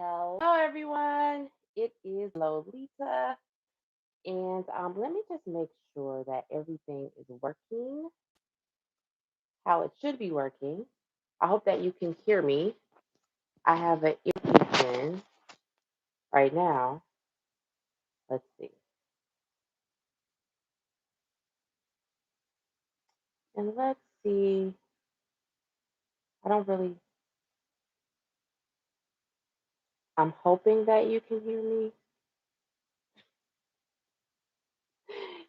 Hello, everyone. It is Lolita, and let me just make sure that everything is working how it should be working. I hope that you can hear me. I have an earpiece in right now. Let's see, and let's see. I don't really. I'm hoping that you can hear me.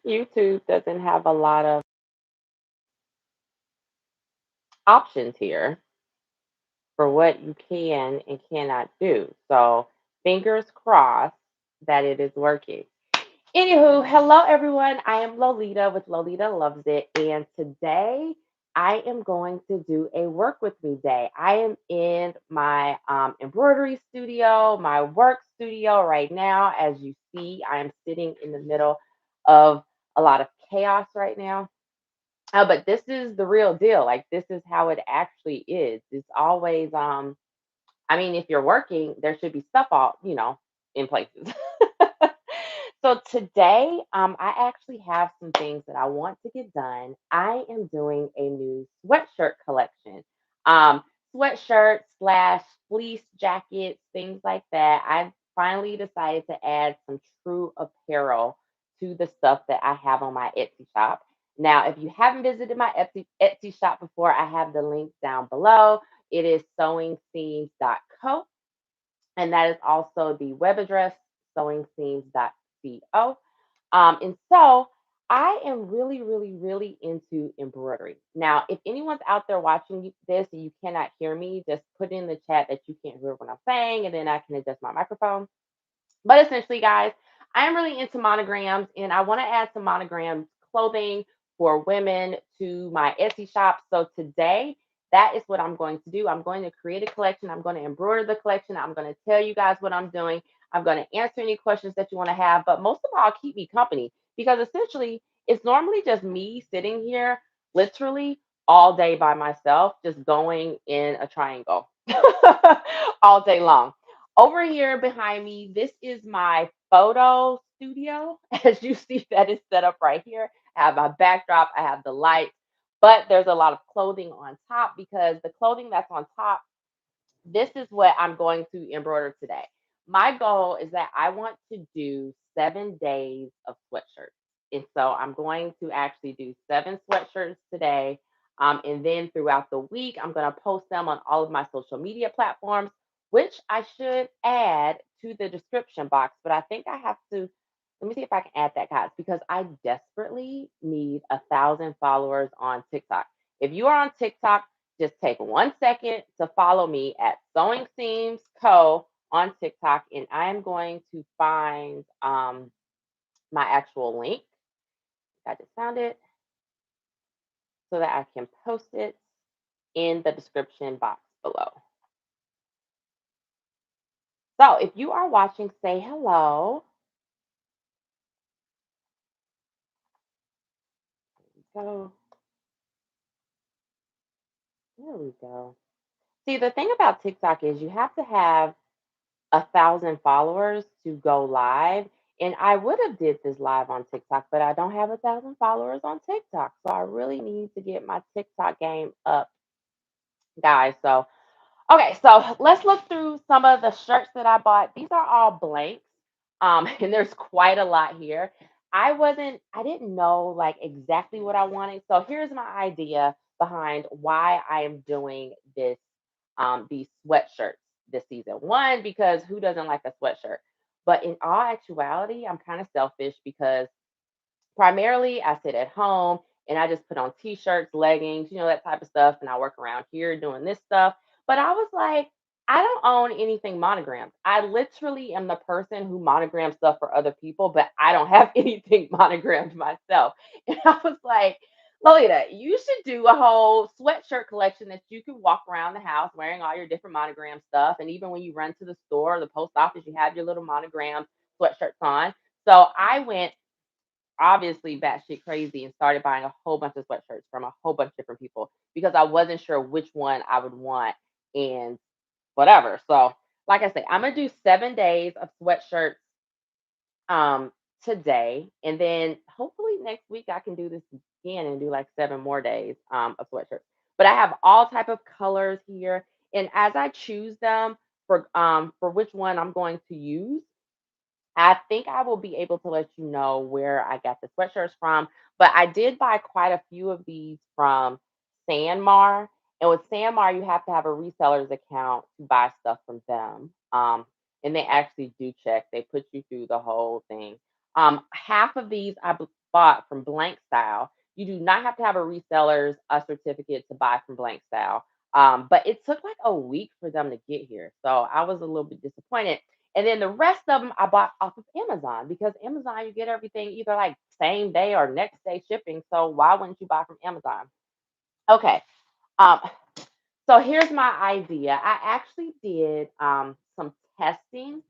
YouTube doesn't have a lot of options here for what you can and cannot do. So fingers crossed that it is working. Anywho, hello everyone. I am Lolita with Lolita Loves It, and today I am going to do a work with me day. I am in my embroidery studio, my work studio right now. As you see, I am sitting in the middle of a lot of chaos right now. But this is the real deal. Like this is how it actually is. It's always I mean, if you're working, there should be stuff all, in places. So today, I actually have some things that I want to get done. I am doing a new sweatshirt collection. Um, Sweatshirt slash fleece jackets, things like that. I finally decided to add some true apparel to the stuff that I have on my Etsy shop. Now, if you haven't visited my Etsy shop before, I have the link down below. It is sewingseams.co, and that is also the web address, sewingseams.co. And so I am really, really, really into embroidery. Now, if anyone's out there watching this and you cannot hear me, just put in the chat that you can't hear what I'm saying, and then I can adjust my microphone. But essentially, guys, I am really into monograms, and I want to add some monogram clothing for women to my Etsy shop. So today, that is what I'm going to do. I'm going to create a collection. I'm going to embroider the collection. I'm going to tell you guys what I'm doing. I'm going to answer any questions that you want to have, but most of all, keep me company because essentially, it's normally just me sitting here literally all day by myself, just going in a triangle all day long. Over here behind me, this is my photo studio. As you see, that is set up right here. I have my backdrop, I have the lights, but there's a lot of clothing on top because the clothing that's on top, this is what I'm going to embroider today. My goal is that I want to do 7 days of sweatshirts. And so I'm going to actually do 7 sweatshirts today. And then throughout the week, I'm going to post them on all of my social media platforms, which I should add to the description box. But I think I have to, let me see if I can add that, guys, because I desperately need 1,000 followers on TikTok. If you are on TikTok, just take 1 second to follow me at Sewing Seams Co. on TikTok, and I am going to find my actual link. I just found it so that I can post it in the description box below. So if you are watching, say hello. There we go. There we go. See, the thing about TikTok is you have to have 1,000 followers to go live. And I would have did this live on TikTok, but I don't have 1,000 followers on TikTok. So I really need to get my TikTok game up, guys. So okay, so let's look through some of the shirts that I bought. These are all blanks. And there's quite a lot here. I didn't know like exactly what I wanted. So here's my idea behind why I am doing these sweatshirts this season. One, because who doesn't like a sweatshirt? But in all actuality, I'm kind of selfish because primarily I sit at home and I just put on t-shirts, leggings, that type of stuff, and I work around here doing this stuff. But I was like, I don't own anything monogrammed. I literally am the person who monograms stuff for other people, but I don't have anything monogrammed myself. And I was like, Lolita, you should do a whole sweatshirt collection that you can walk around the house wearing all your different monogram stuff. And even when you run to the store or the post office, you have your little monogram sweatshirts on. So I went obviously batshit crazy and started buying a whole bunch of sweatshirts from a whole bunch of different people because I wasn't sure which one I would want and whatever. So, like I say, I'm gonna do 7 days of sweatshirts um today, and then hopefully next week I can do this again and do like 7 more days of sweatshirts. But I have all type of colors here, and as I choose them for which one I'm going to use, I think I will be able to let you know where I got the sweatshirts from, but I did buy quite a few of these from Sanmar. And with Sanmar, you have to have a reseller's account to buy stuff from them. And they actually do check. They put you through the whole thing. Half of these bought from Blank Style. You do not have to have a reseller's certificate to buy from Blank Style. But it took like a week for them to get here. So I was a little bit disappointed, and then the rest of them I bought off of Amazon because Amazon, you get everything either like same day or next day shipping. So why wouldn't you buy from Amazon? Okay. Um, so here's my idea. I actually did some testing.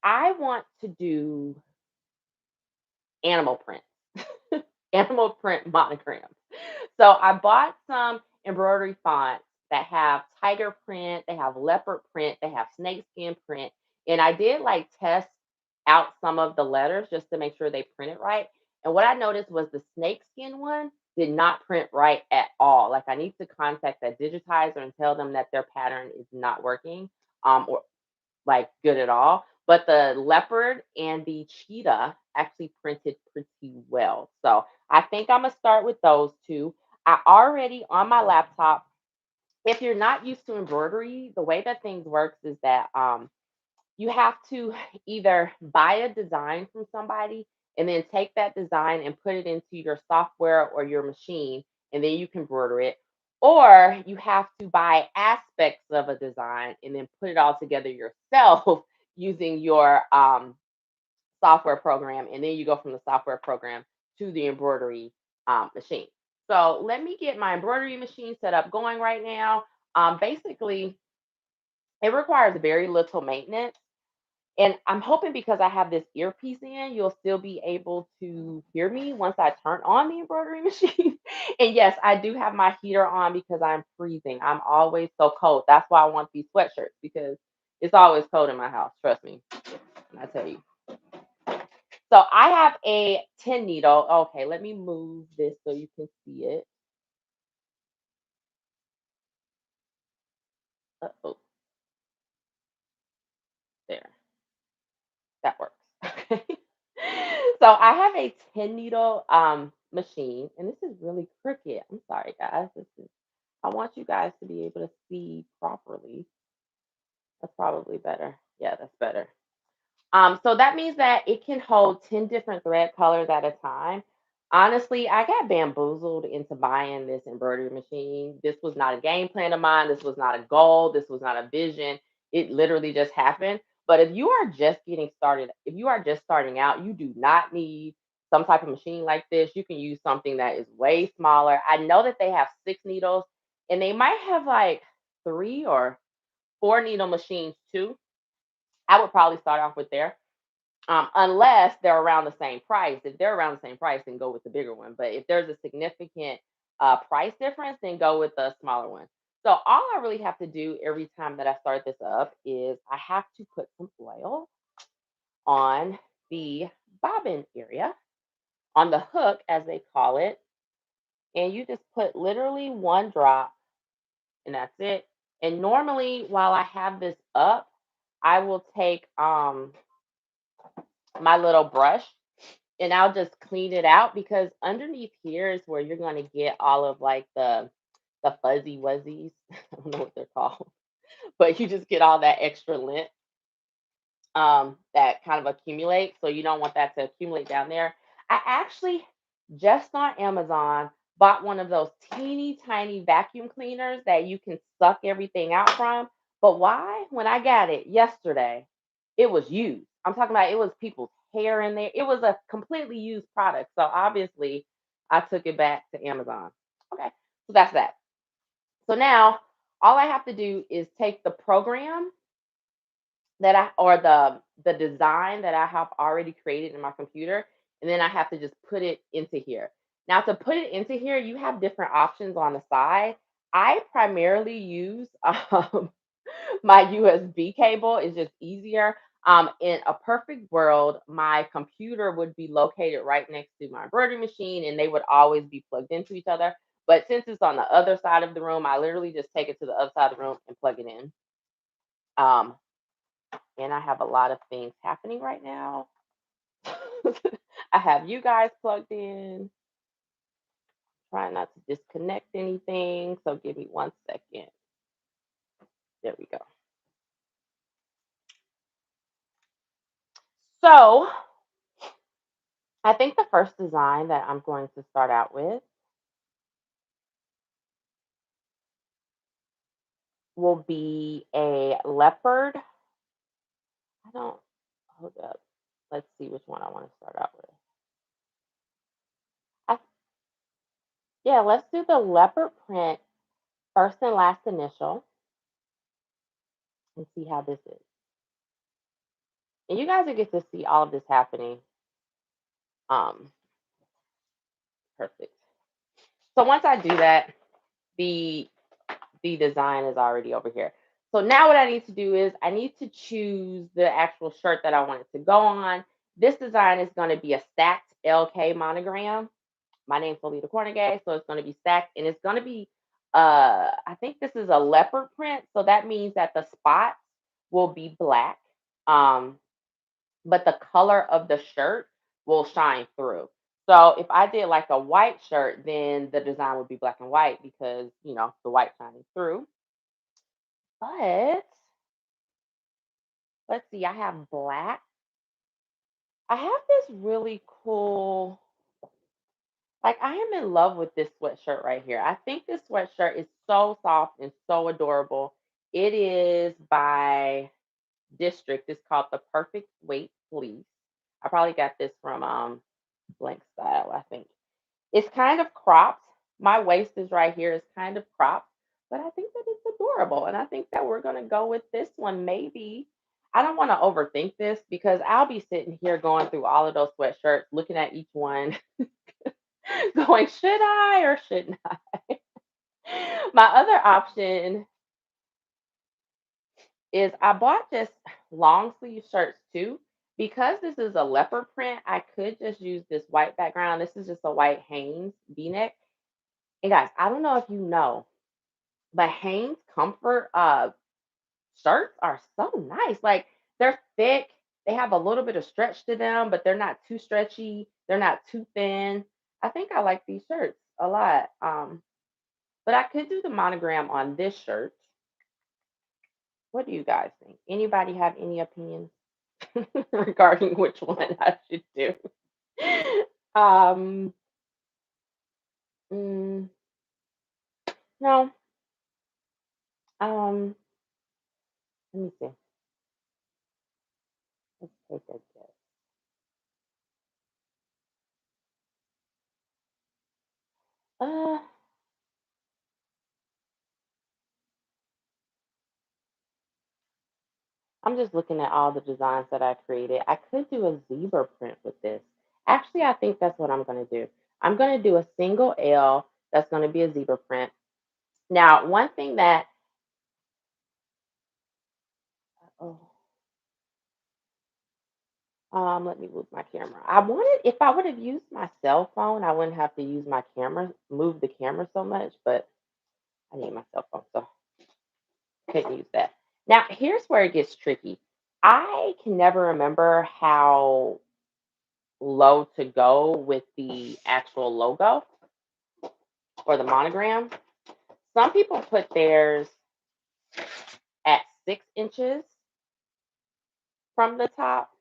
I want to do animal print, animal print monograms. So I bought some embroidery fonts that have tiger print, they have leopard print, they have snakeskin print. And I did like test out some of the letters just to make sure they printed right. And what I noticed was the snakeskin one did not print right at all. Like I need to contact that digitizer and tell them that their pattern is not working or like good at all. But the leopard and the cheetah actually printed pretty well. So I think I'm gonna start with those two. I already on my laptop. If you're not used to embroidery, the way that things works is that you have to either buy a design from somebody and then take that design and put it into your software or your machine, and then you can embroider it. Or you have to buy aspects of a design and then put it all together yourself using your software program. And then you go from the software program to the embroidery machine. So let me get my embroidery machine set up going right now. Basically, it requires very little maintenance, and I'm hoping because I have this earpiece in, you'll still be able to hear me once I turn on the embroidery machine. And yes, I do have my heater on because I'm freezing. I'm always so cold. That's why I want these sweatshirts because it's always cold in my house. Trust me. And I tell you. So I have a 10 needle. Okay, let me move this so you can see it. Oh, there. That works. Okay. So I have a 10 needle machine, and this is really crooked. I'm sorry, guys. This is I want you guys to be able to see properly. That's probably better. Yeah, that's better. So that means that it can hold 10 different thread colors at a time. Honestly, I got bamboozled into buying this embroidery machine. This was not a game plan of mine. This was not a goal. This was not a vision. It literally just happened. But if you are just getting started, if you are just starting out, you do not need some type of machine like this. You can use something that is way smaller. I know that they have 6 needles, and they might have like 3 or 4 needle machines too. I would probably start off with there, unless they're around the same price. If they're around the same price, then go with the bigger one. But if there's a significant price difference, then go with the smaller one. So all I really have to do every time that I start this up is I have to put some oil on the bobbin area, on the hook, as they call it. And you just put literally 1 drop, and that's it. And normally, while I have this up, I will take my little brush and I'll just clean it out because underneath here is where you're going to get all of like the fuzzy wuzzies. I don't know what they're called, but you just get all that extra lint that kind of accumulates. So you don't want that to accumulate down there. I actually just on Amazon bought one of those teeny tiny vacuum cleaners that you can suck everything out from. But why? When I got it yesterday, it was used. I'm talking about it was people's hair in there. It was a completely used product. So obviously I took it back to Amazon. Okay. So that's that. So now all I have to do is take the program that I or the design that I have already created in my computer, and then I have to just put it into here. Now to put it into here, you have different options on the side. I primarily use my USB cable is just easier. In a perfect world, my computer would be located right next to my embroidery machine and they would always be plugged into each other. But since it's on the other side of the room, I literally just take it to the other side of the room and plug it in. Um, and I have a lot of things happening right now. I have you guys plugged in. Trying not to disconnect anything. So give me 1 second. There we go. So I think the first design that I'm going to start out with will be a leopard. I don't, hold up. Let's see which one I want to start out with. I, yeah, let's do the leopard print first and last initial and see how this is. And you guys will get to see all of this happening. Um, Perfect. So once I do that, the design is already over here. So now what I need to do is I need to choose the actual shirt that I want it to go on. This design is going to be a stacked LK monogram. My name's Lolita Cornegay, so it's going to be stacked and it's going to be I think this is a leopard print, so that means that the spots will be black. Um but the color of the shirt will shine through. So if I did like a white shirt, then the design would be black and white because, the white shining through. But let's see, I have black. I have this really cool, like, I am in love with this sweatshirt right here. I think this sweatshirt is so soft and so adorable. It is by District. It's called the Perfect Weight Fleece. I probably got this from Blank Style, I think. It's kind of cropped. My waist is right here. It's kind of cropped, but I think that it's adorable. And I think that we're going to go with this one. Maybe. I don't want to overthink this because I'll be sitting here going through all of those sweatshirts, looking at each one, going, should I or shouldn't I? My other option is I bought just long sleeve shirts too. Because this is a leopard print, I could just use this white background. This is just a white Hanes V-neck. And guys, I don't know if you know, but Hanes Comfort shirts are so nice. Like they're thick, they have a little bit of stretch to them, but they're not too stretchy, they're not too thin. I think I like these shirts a lot. But I could do the monogram on this shirt. What do you guys think? Anybody have any opinions regarding which one I should do? um, mm, no. Um, Let me see. Let's take a guess. Uh, I'm just looking at all the designs that I created. I could do a zebra print with this. Actually, I think that's what I'm going to do. I'm going to do a single L that's going to be a zebra print. Now, one thing that, oh, let me move my camera. If I would have used my cell phone, I wouldn't have to use my camera, move the camera so much, but I need my cell phone, so couldn't use that. Now, here's where it gets tricky. I can never remember how low to go with the actual logo or the monogram. Some people put theirs at 6 inches from the top.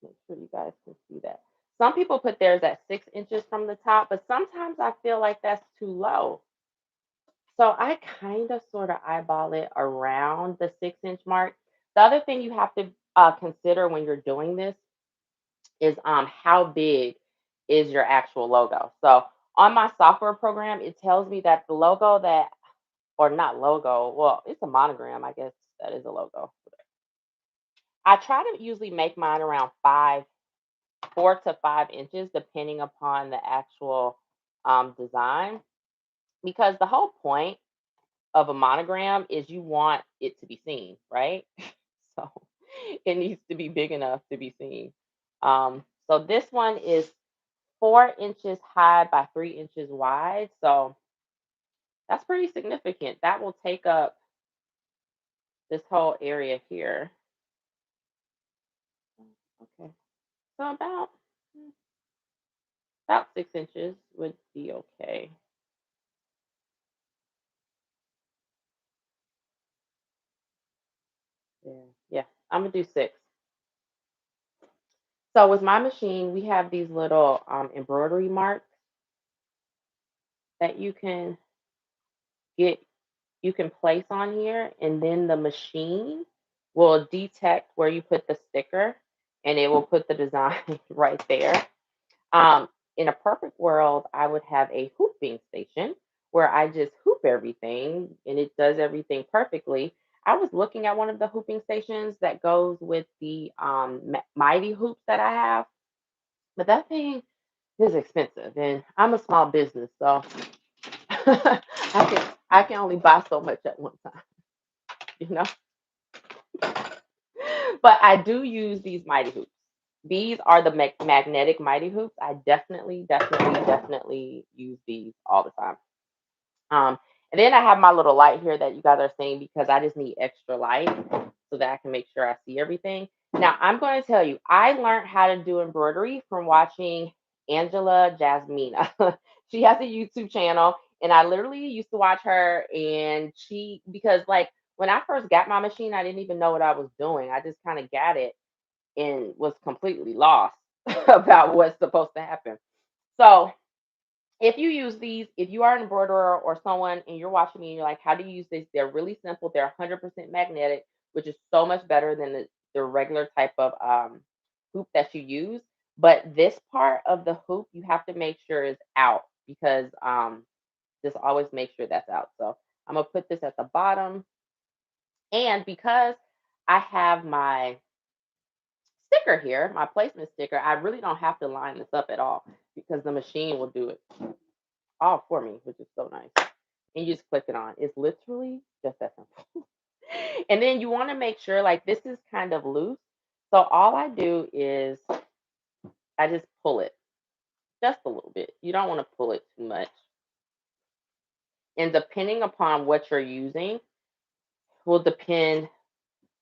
Make sure you guys can see that. Some people put theirs at 6 inches from the top, but sometimes I feel like that's too low. So I kind of sort of eyeball it around the 6 inch mark. The other thing you have to consider when you're doing this is how big is your actual logo. So on my software program, it tells me that the logo that, or not logo, well, it's a monogram, I guess that is a logo. I try to usually make mine around 4 to 5 inches, depending upon the actual design, because the whole point of a monogram is you want it to be seen, right? So it needs to be big enough to be seen. So this one is 4 inches high by 3 inches wide. So that's pretty significant. That will take up this whole area here. Okay. So about 6 inches would be okay. Yeah. Yeah. I'm gonna do 6. So with my machine, we have these little embroidery marks that get you can place on here, and then the machine will detect where you put the sticker, and it will put the design right there. Um, in a perfect world, I would have a hooping station where I just hoop everything and it does everything perfectly. I was looking at one of the hooping stations that goes with the mighty hoops that I have, but that thing is expensive, and I'm a small business, so I can only buy so much at one time, you know. But I do use these mighty hoops. These are the magnetic mighty hoops. I definitely use these all the time. Um, and then I have my little light here that you guys are seeing because I just need extra light so that I can make sure I see everything. Now, I'm going to tell you, I learned how to do embroidery from watching Angela Jasmina. She has a YouTube channel, and I literally used to watch her. And because like when I first got my machine, I didn't even know what I was doing. I just kind of got it and was completely lost about what's supposed to happen. So if you use these, if you are an embroiderer or someone and you're watching me and you're like, how do you use this? They're really simple. They're 100% magnetic, which is so much better than the regular type of hoop that you use. But this part of the hoop, you have to make sure is out because just always make sure that's out. So I'm going to put this at the bottom. And because I have my sticker here, my placement sticker, I really don't have to line this up at all because the machine will do it all for me, which is so nice. And you just click it on. It's literally just that simple. And then you want to make sure like this is kind of loose. So all I do is I just pull it just a little bit. You don't want to pull it too much. And depending upon what you're using will depend,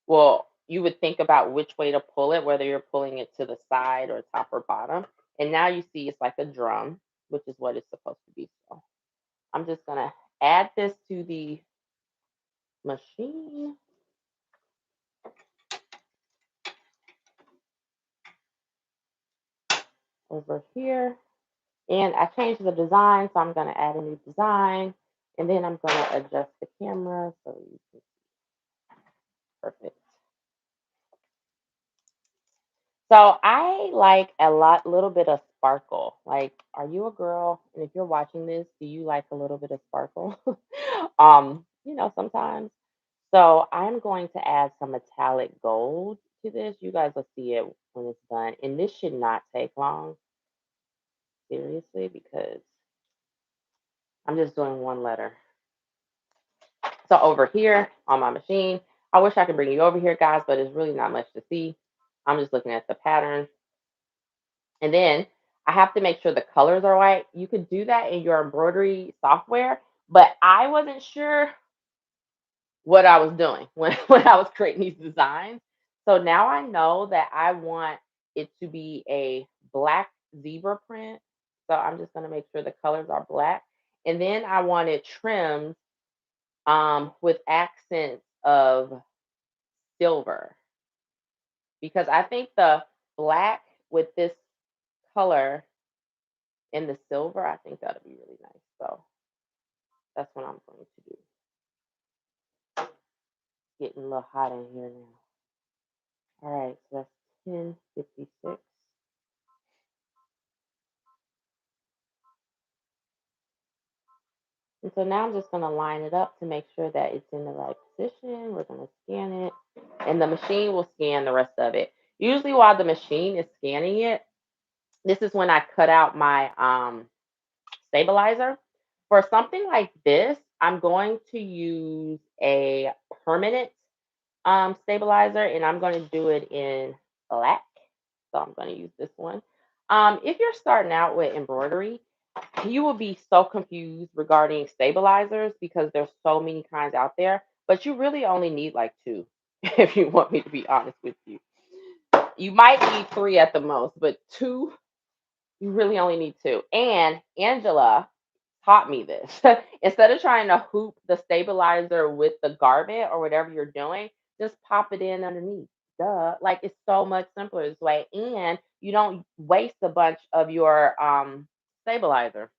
well, you would think about which way to pull it, whether you're pulling it to the side or top or bottom. And now you see it's like a drum, which is what it's supposed to be. So I'm just going to add this to the machine. Over here. And I changed the design, so I'm going to add a new design. And then I'm going to adjust the camera so you can see. Perfect. So I like little bit of sparkle. Like, are you a girl? And if you're watching this, do you like a little bit of sparkle? Sometimes. So I'm going to add some metallic gold to this. You guys will see it when it's done. And this should not take long, seriously, because I'm just doing one letter. So over here on my machine, I wish I could bring you over here, guys, but it's really not much to see. I'm just looking at the pattern. And then I have to make sure the colors are right. You could do that in your embroidery software, but I wasn't sure what I was doing when I was creating these designs. So now I know that I want it to be a black zebra print. So I'm just going to make sure the colors are black. And then I want it trimmed with accents of silver because I think the black with this color and the silver, I think that'll be really nice. So that's what I'm going to do. Getting a little hot in here now. All right, so that's 10:56. And so now I'm just going to line it up to make sure that it's in the right position. We're going to scan it, and the machine will scan the rest of it. Usually, while the machine is scanning it, this is when I cut out my stabilizer. For something like this, I'm going to use a permanent stabilizer, and I'm going to do it in black. So I'm going to use this one. If you're starting out with embroidery, you will be so confused regarding stabilizers because there's so many kinds out there, but you really only need like two, if you want me to be honest with you. You might need three at the most, but two, you really only need two. And Angela taught me this. Instead of trying to hoop the stabilizer with the garment or whatever you're doing, just pop it in underneath. Duh. Like it's so much simpler this way. And you don't waste a bunch of your stabilizer.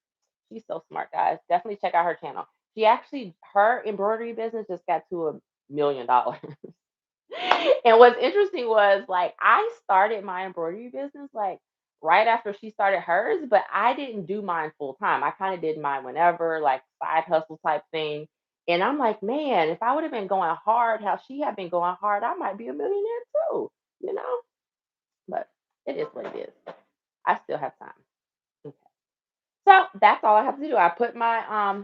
She's so smart, guys. Definitely check out her channel. She actually, her embroidery business just got to $1 million. And what's interesting was like I started my embroidery business like right after she started hers, but I didn't do mine full time. I kind of did mine whenever, like side hustle type thing. And I'm like, man, if I would have been going hard how she had been going hard, I might be a millionaire too, you know? But it is what it is. I still have time. Okay. So that's all I have to do. I put my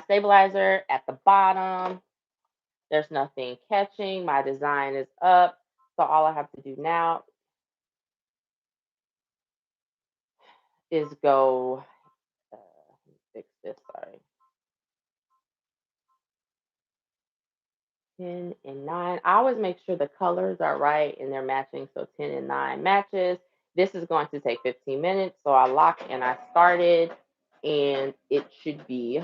stabilizer at the bottom. There's nothing catching. My design is up. So all I have to do now is go fix this. Sorry. 10 and 9. I always make sure the colors are right and they're matching. So 10 and 9 matches. This is going to take 15 minutes. So I locked and I started, and it should be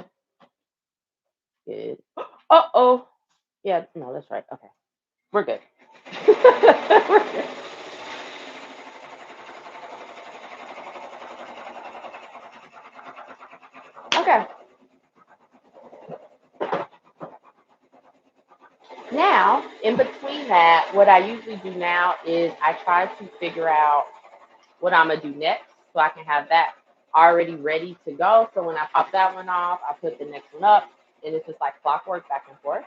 good. Uh-oh. Yeah, no, that's right. Okay. We're good. We're good. Okay. Now, in between that, what I usually do now is I try to figure out what I'm gonna do next so I can have that already ready to go. So when I pop that one off, I put the next one up, and it's just like clockwork back and forth.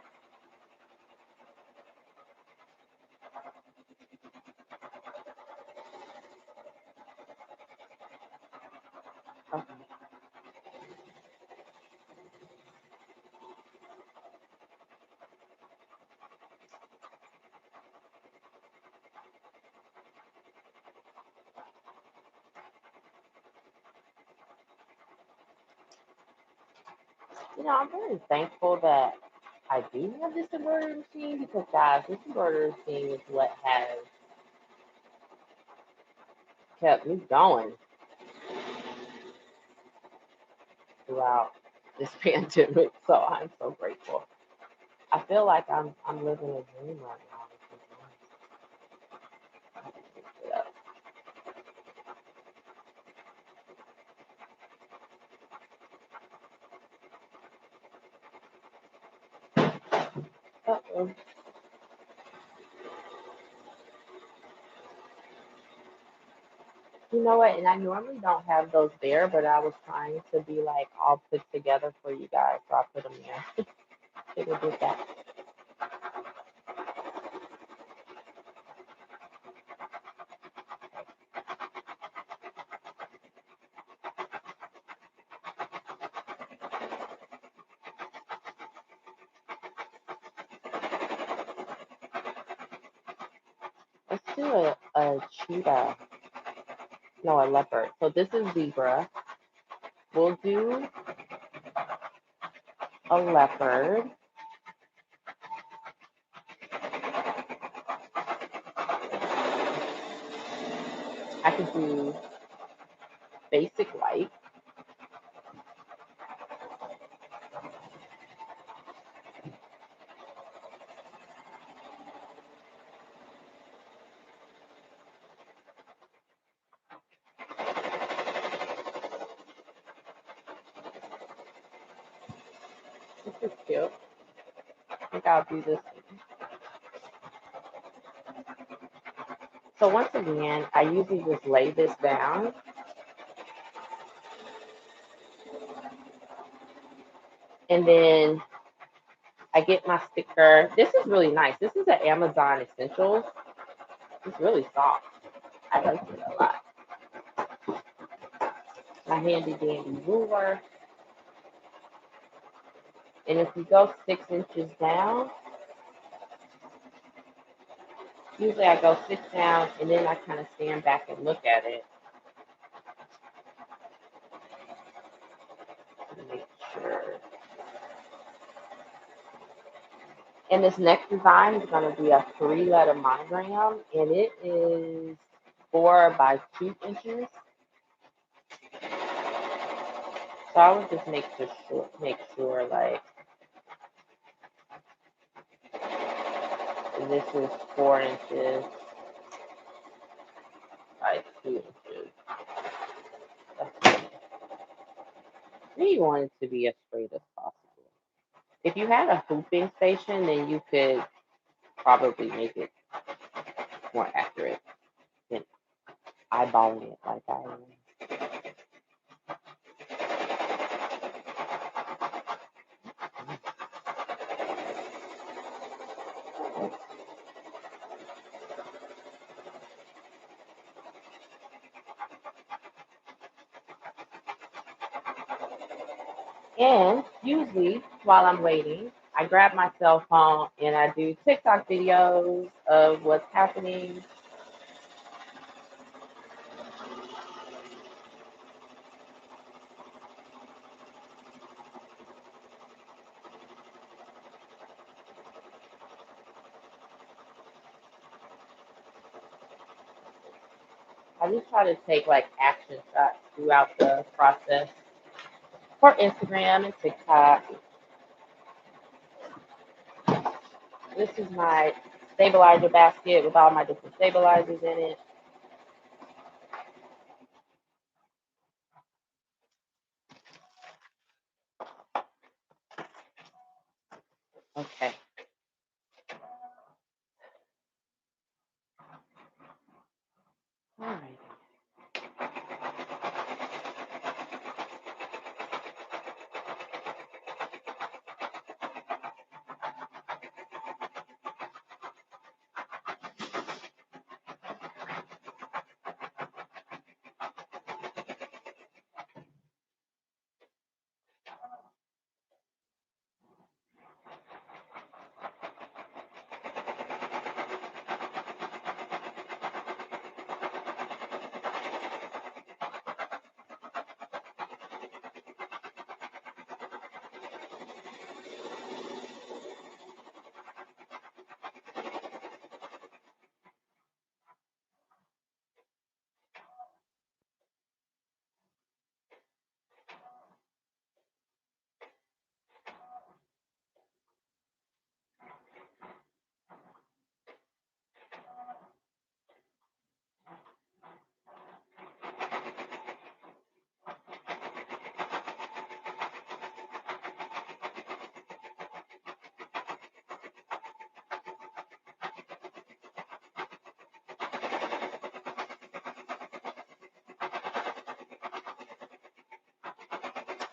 Okay. I'm very thankful that I do have this embroidery machine because, guys, this embroidery machine is what has kept me going throughout this pandemic. So I'm so grateful. I feel like I'm living a dream right now. Uh-oh. You know what? And I normally don't have those there, but I was trying to be like all put together for you guys, so I put them there. Should have did that. Let's do a cheetah. No, a leopard. So this is zebra. We'll do a leopard. I could do basic white. This is cute. I think I'll do this. So once again, I usually just lay this down, and then I get my sticker. This is really nice. This is an Amazon Essentials. It's really soft. I like it a lot. My handy dandy ruler. And if you go 6 inches down, usually I go 6 down and then I kind of stand back and look at it to make sure. And this next design is going to be a 3-letter monogram, and it is 4 by 2 inches. So I would just make sure like this is 4 inches by 2 inches. You want it to be as straight as possible. If you had a hooping station, then you could probably make it more accurate than eyeballing it like I am. And usually, while I'm waiting, I grab my cell phone and I do TikTok videos of what's happening. I just try to take like action shots throughout the process for Instagram and TikTok. This is my stabilizer basket with all my different stabilizers in it. Okay. All right.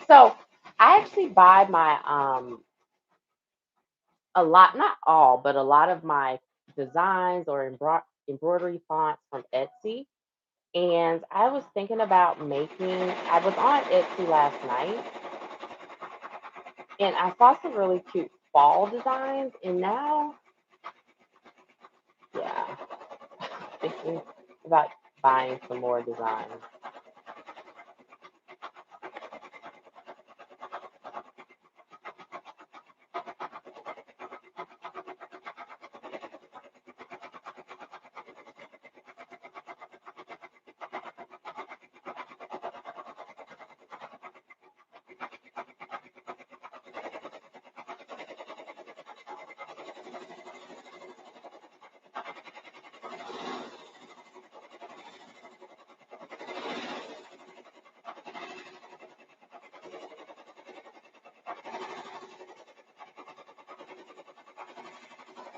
So I actually buy my a lot, not all, but a lot of my designs or embroidery fonts from Etsy. And I was thinking about I was on Etsy last night and I saw some really cute fall designs. And now, yeah, thinking about buying some more designs.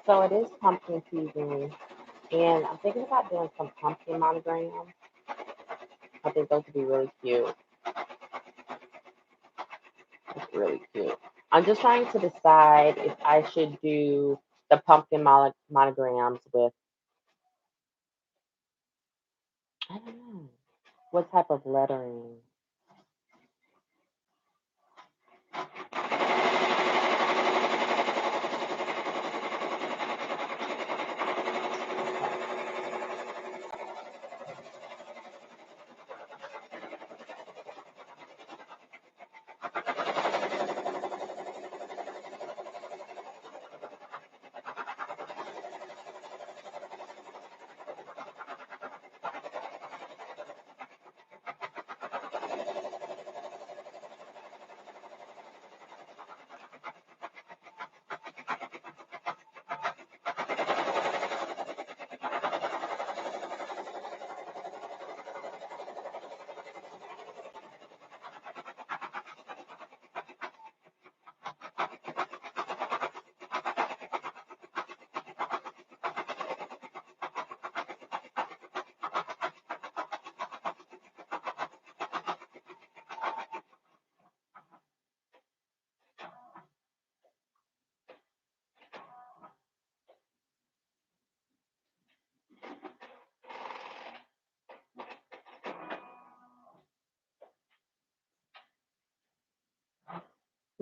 So it is pumpkin season, and I'm thinking about doing some pumpkin monograms. I think those would be really cute. It's really cute. I'm just trying to decide if I should do the pumpkin monograms with, I don't know, what type of lettering.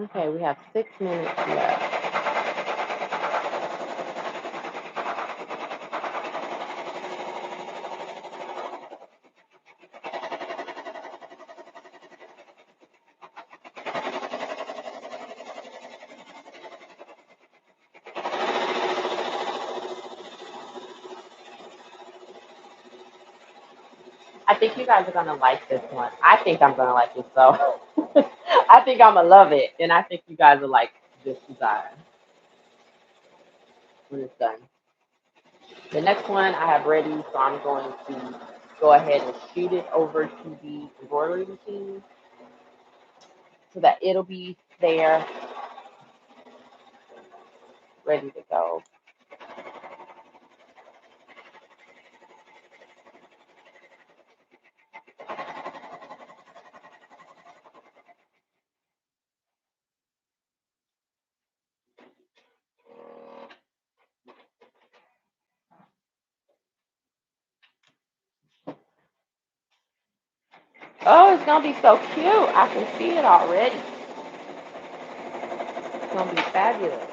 Okay, we have 6 minutes left. I think you guys are gonna like this one. I think I'm gonna like it, so I think I'm gonna love it, and I think you guys will like this design when it's done. The next one I have ready, so I'm going to go ahead and shoot it over to the embroidery machine so that it'll be there, ready to go. Oh, it's gonna be so cute. I can see it already. It's gonna be fabulous.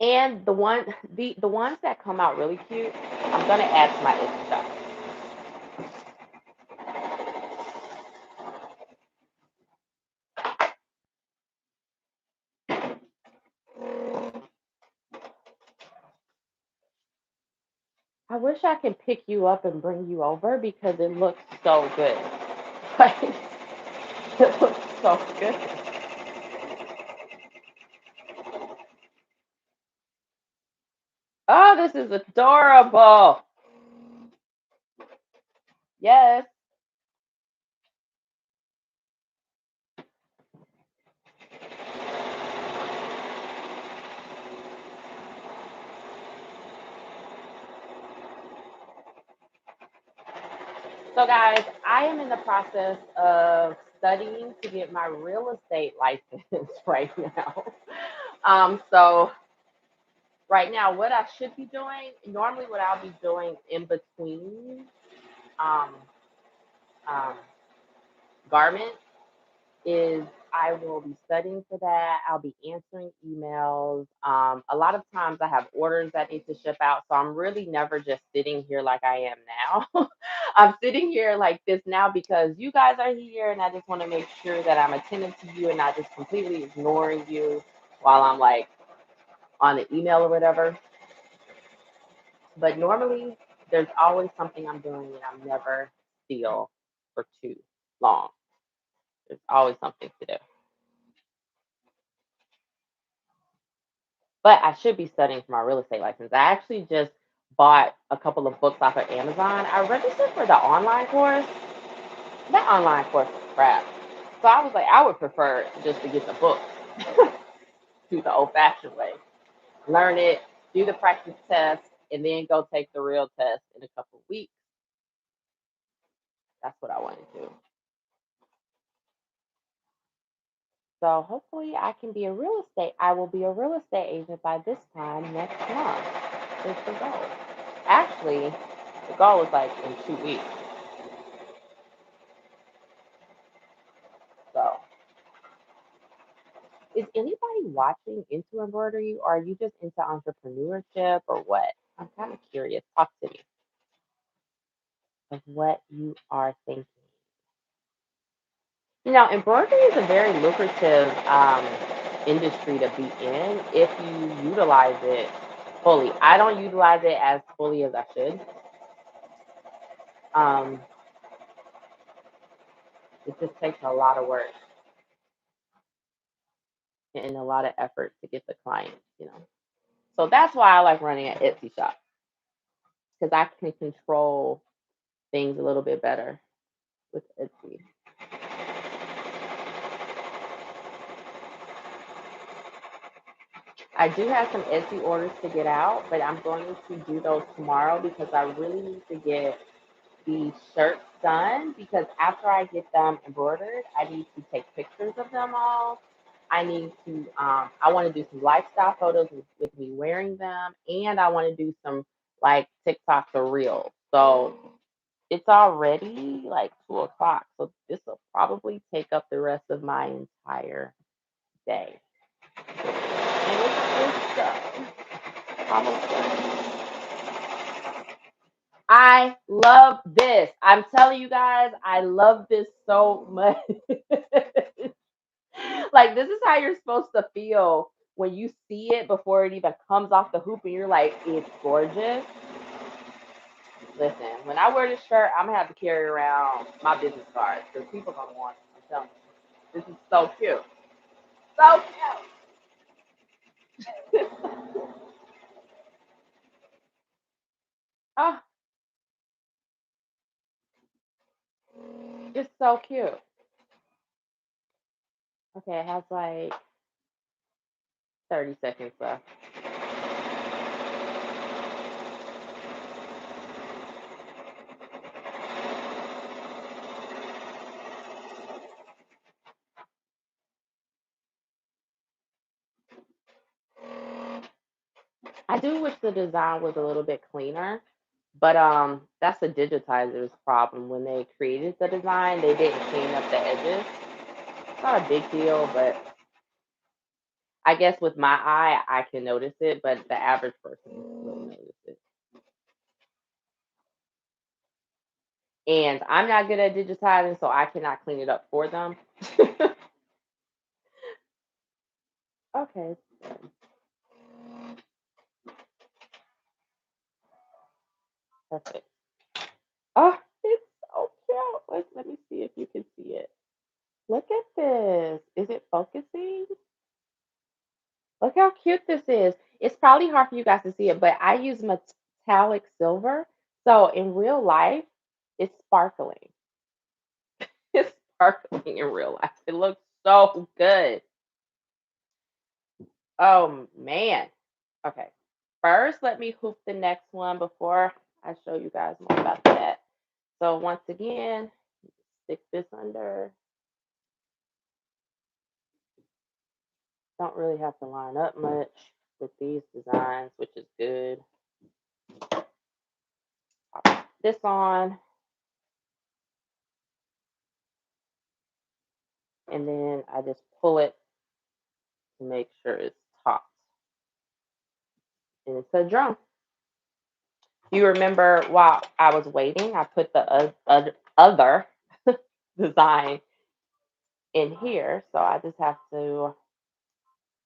And the ones that come out really cute, I'm gonna add to my Etsy shop. I wish I could pick you up and bring you over because it looks so good. Like, it looks so good. Oh, this is adorable. Yes. So, guys, I am in the process of studying to get my real estate license right now. So right now, what I should be doing, normally, what I'll be doing in between um, um, garments is I will be studying for that. I'll be answering emails. A lot of times I have orders that need to ship out. So I'm really never just sitting here like I am now. I'm sitting here like this now because you guys are here and I just want to make sure that I'm attentive to you and not just completely ignoring you while I'm like on the email or whatever. But normally there's always something I'm doing and I'm never still for too long. There's always something to do. But I should be studying for my real estate license. I actually just bought a couple of books off of Amazon. I registered for the online course. That online course is crap. So I was like, I would prefer just to get the book, do the old fashioned way. Learn it, do the practice test, and then go take the real test in a couple of weeks. That's what I want to do. So hopefully I can be a real estate. I will be a real estate agent by this time next month. Is the goal. Actually, the goal is like in 2 weeks. So, is anybody watching into embroidery, or are you just into entrepreneurship, or what? I'm kind of curious. Talk to me of what you are thinking. Embroidery is a very lucrative industry to be in if you utilize it fully. I don't utilize it as fully as I should. Um, it just takes a lot of work and a lot of effort to get the clients. So that's why I like running an Etsy shop because I can control things a little bit better with Etsy. I do have some Etsy orders to get out, but I'm going to do those tomorrow because I really need to get the shirts done because after I get them embroidered, I need to take pictures of them all. I need to, I want to do some lifestyle photos with me wearing them, and I want to do some like TikToks or reels. So it's already like 2 o'clock. So this will probably take up the rest of my entire day. And it's almost done. I love this. I'm telling you guys, I love this so much. Like, this is how you're supposed to feel when you see it before it even comes off the hoop and you're like, it's gorgeous. Listen, when I wear this shirt, I'm gonna have to carry around my business cards because people gonna want it. I'm telling you. This is so cute. So cute. Oh, it's so cute. Okay, it has like 30 seconds left. I do wish the design was a little bit cleaner, but that's the digitizer's problem. When they created the design, they didn't clean up the edges. It's not a big deal, but I guess with my eye, I can notice it, but the average person will notice it. And I'm not good at digitizing, so I cannot clean it up for them. Okay. Perfect. Oh, it's so cute. Let me see if you can see it. Look at this. Is it focusing? Look how cute this is. It's probably hard for you guys to see it, but I use metallic silver. So in real life, it's sparkling. It's sparkling in real life. It looks so good. Oh man. Okay. First, let me hoop the next one before I show you guys more about that. So once again, stick this under. Don't really have to line up much with these designs, which is good. Pop this on, and then I just pull it to make sure it's taut. And it's a drum. You remember while I was waiting, I put the other design in here. So I just have to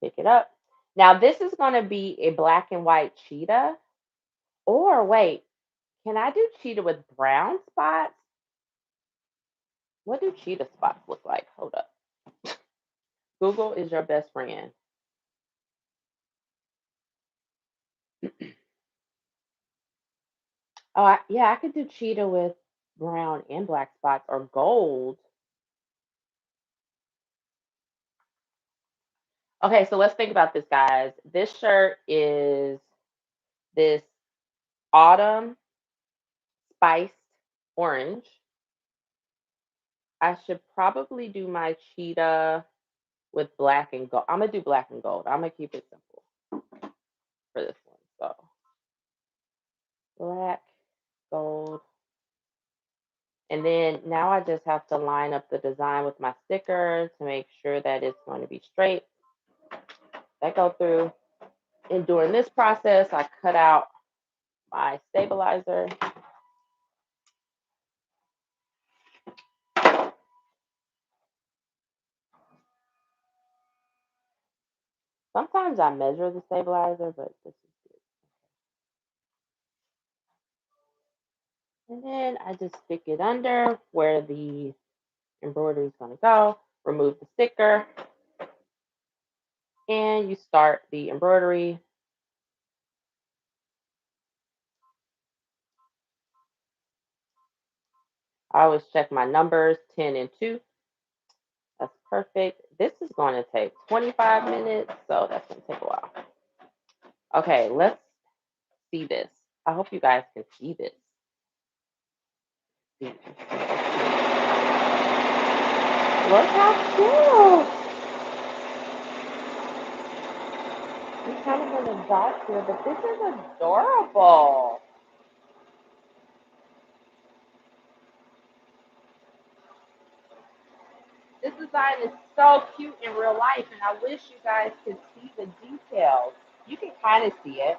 pick it up. Now, this is going to be a black and white cheetah. Or wait, can I do cheetah with brown spots? What do cheetah spots look like? Hold up. Google is your best friend. Oh, yeah, I could do cheetah with brown and black spots or gold. Okay, so let's think about this, guys. This shirt is this autumn spiced orange. I should probably do my cheetah with black and gold. I'm gonna do black and gold. I'm gonna keep it simple for this one. So black, gold, and then now I just have to line up the design with my sticker to make sure that it's going to be straight. That go through. And during this process, I cut out my stabilizer. Sometimes I measure the stabilizer, but this is good. And then I just stick it under where the embroidery is going to go, remove the sticker, and you start the embroidery. I always check my numbers 10 and 2. That's perfect. This is going to take 25 minutes, so that's going to take a while. Okay, let's see this. I hope you guys can see this. Look how cute. It's kind of in the dark here, but this is adorable. This design is so cute in real life, and I wish you guys could see the details. You can kind of see it.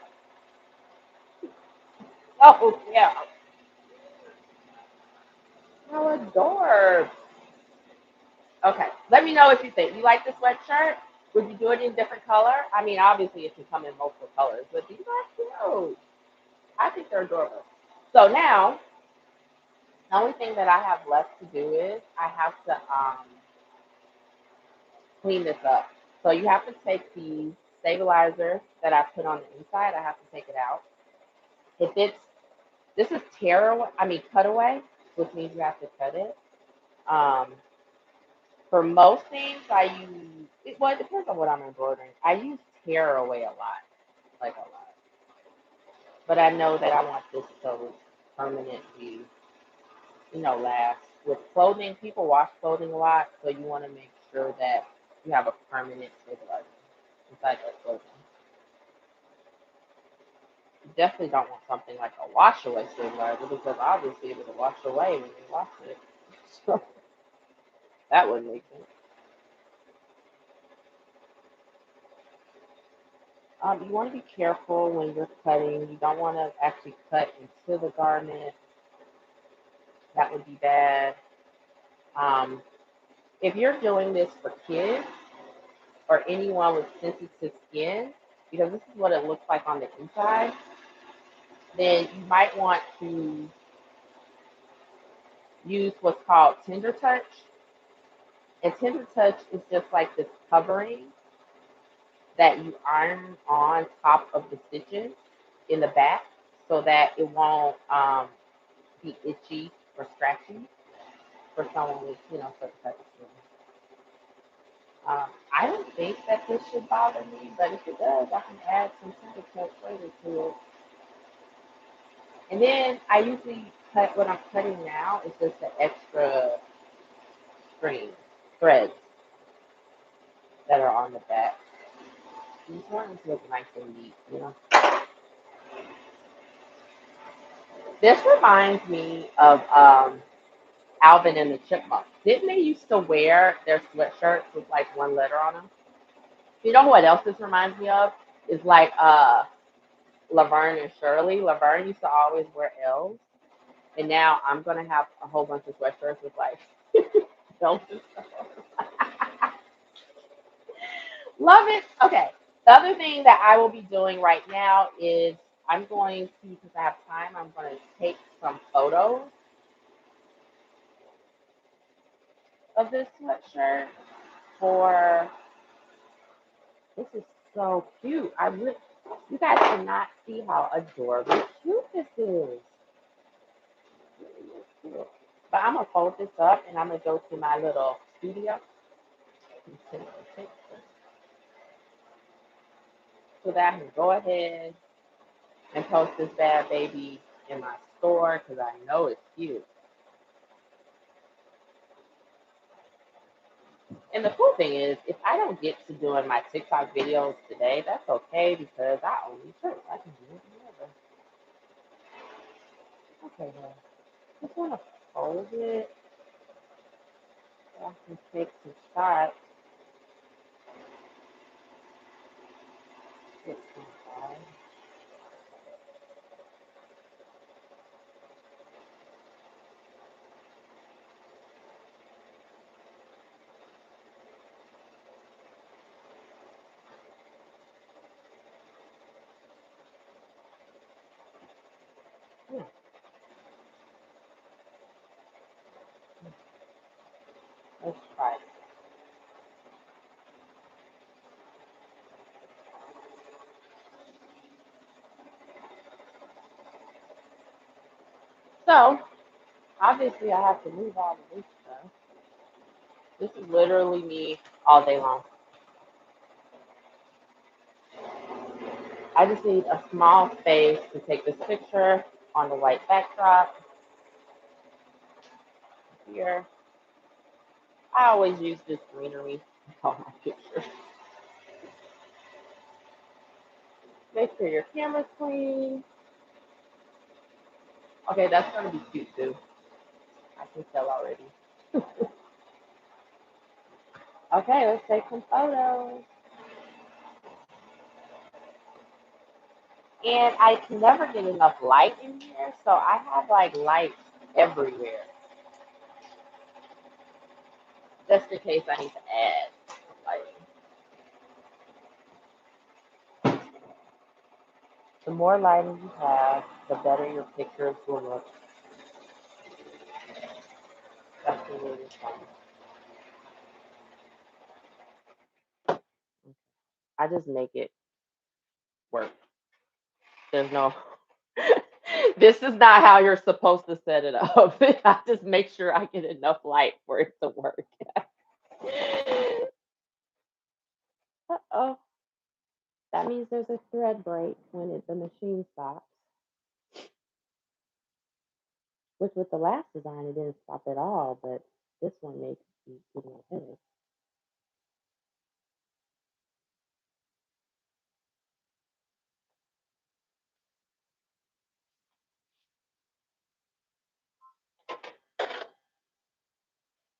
Oh, yeah. How adorable. Okay, let me know what you think. You like this sweatshirt? Would you do it in different color? I mean, obviously it can come in multiple colors, but these are cute. I think they're adorable. So now, the only thing that I have left to do is I have to clean this up. So you have to take the stabilizer that I put on the inside. I have to take it out. If it's this is cutaway, which means you have to cut it. Um, for most things, I use well, it depends on what I'm embroidering. I use tear away a lot, like a lot. But I know that I want this to permanently, last. With clothing, people wash clothing a lot, so you want to make sure that you have a permanent stabilizer inside that clothing. You definitely don't want something like a wash away stabilizer because obviously it will wash away when you wash it. So that wouldn't make sense. You want to be careful when you're cutting. You don't want to actually cut into the garment. That would be bad. Um, if you're doing this for kids or anyone with sensitive skin, because this is what it looks like on the inside, then you might want to use what's called tender touch. And tender touch is just like this covering that you iron on top of the stitches in the back so that it won't be itchy or scratchy for someone with, certain type of skin. I don't think that this should bother me, but if it does, I can add some tender touch later to it. And then I usually cut what I'm cutting now is just the extra string threads that are on the back. These ones look nice and neat. This reminds me of Alvin and the Chipmunks. Didn't they used to wear their sweatshirts with like one letter on them? You know what else this reminds me of? Is like Laverne and Shirley. Laverne used to always wear L's, and now I'm gonna have a whole bunch of sweatshirts with like L's and stuff. Love it. Okay. The other thing that I will be doing right now is I'm going to, because I have time, I'm going to take some photos of this sweatshirt for. This is so cute. You guys cannot see how adorably cute this is. But I'm gonna fold this up and I'm gonna go to my little studio and take a picture so that I can go ahead and post this bad baby in my store because I know it's cute. And the cool thing is, if I don't get to doing my TikTok videos today, that's okay because I own these shirts. I can do it whenever. Okay, well, just want to fold it so I can take some shots. Get some shots. Yeah, let's try it. So, obviously, I have to move all of this stuff. This is literally me all day long. I just need a small space to take this picture on the white backdrop. here. I always use this greenery on my pictures. Make sure your camera's clean. Okay, that's gonna be cute too. I can tell already. Okay, let's take some photos. And I can never get enough light in here, so I have like lights everywhere, just in case I need to add lighting. The more lighting you have, the better your pictures will look. That's really fun. I just make it work. There's no. This is not how you're supposed to set it up. I just make sure I get enough light for it to work. Uh-oh. That means there's a thread break when the machine stops. Which with the last design, it didn't stop at all, but this one makes me get my head.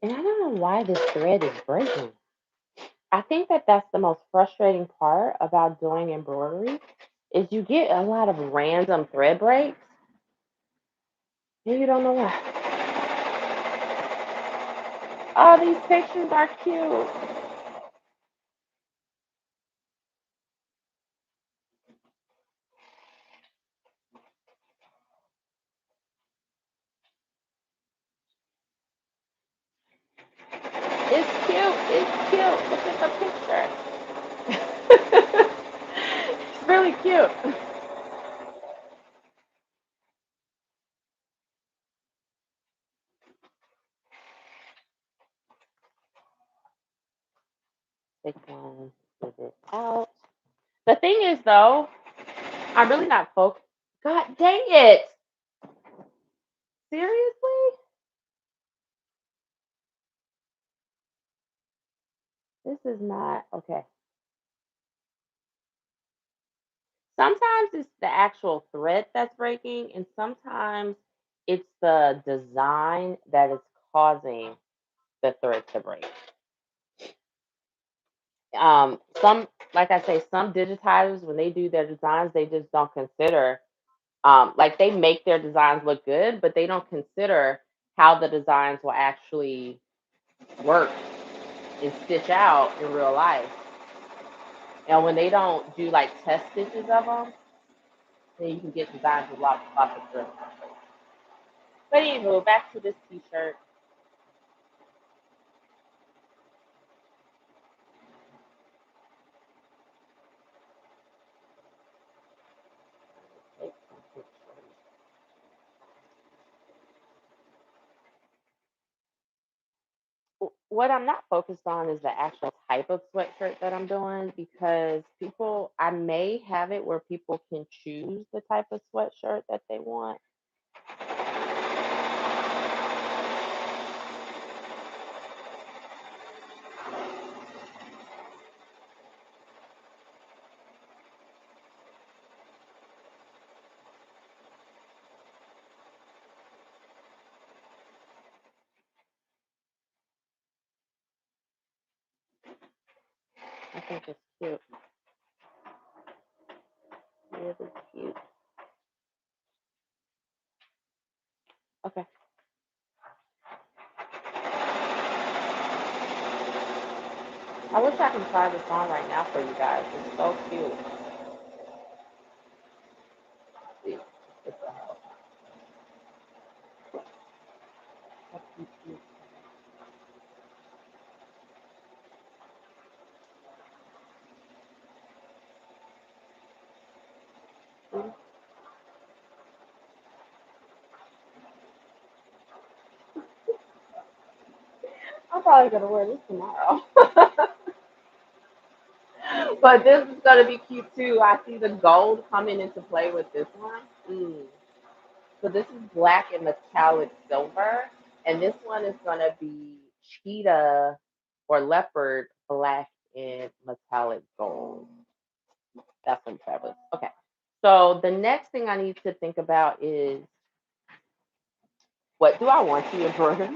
And I don't know why this thread is breaking. I think that that's the most frustrating part about doing embroidery is you get a lot of random thread breaks and you don't know why. Oh, these pictures are cute. It's cute. It's cute. Look at the picture. It's really cute. Take one, give it out. The thing is, though, I'm really not focused. God dang it. Seriously? This is not okay. Sometimes it's the actual thread that's breaking, and sometimes it's the design that is causing the thread to break. Some, like I say, some digitizers when they do their designs, they just don't consider. Like they make their designs look good, but they don't consider how the designs will actually work and stitch out in real life. And when they don't do like test stitches of them, then you can get designs with lots of thread. But anywho, back to this t-shirt. What I'm not focused on is the actual type of sweatshirt that I'm doing because I may have it where people can choose the type of sweatshirt that they want. I think it's cute. Really cute. Okay. I wish I could try this on right now for you guys. It's so cute. See, it's a help. That's cute. See? I'm probably gonna wear this tomorrow. But this is gonna be cute too. I see the gold coming into play with this one. So this is black and metallic silver, And this one is going to be cheetah or leopard black and metallic gold. That's some fabulous. Okay. So the next thing I need to think about is, what do I want to embroider?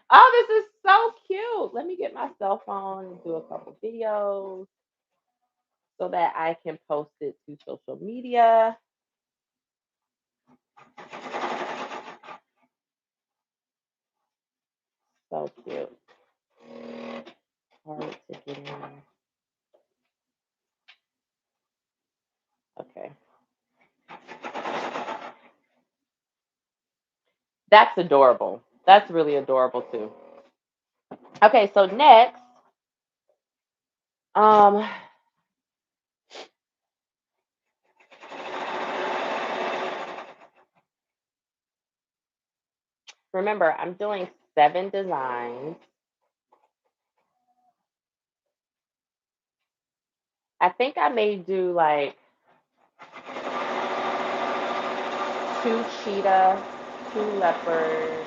Oh, this is so cute. Let me get my cell phone and do a couple videos so that I can post it to social media. So cute. Hard to get in. Okay. That's adorable. That's really adorable too. Okay, so next, um, remember I'm doing 7 designs. I think I may do like 2 cheetah, 2 leopard,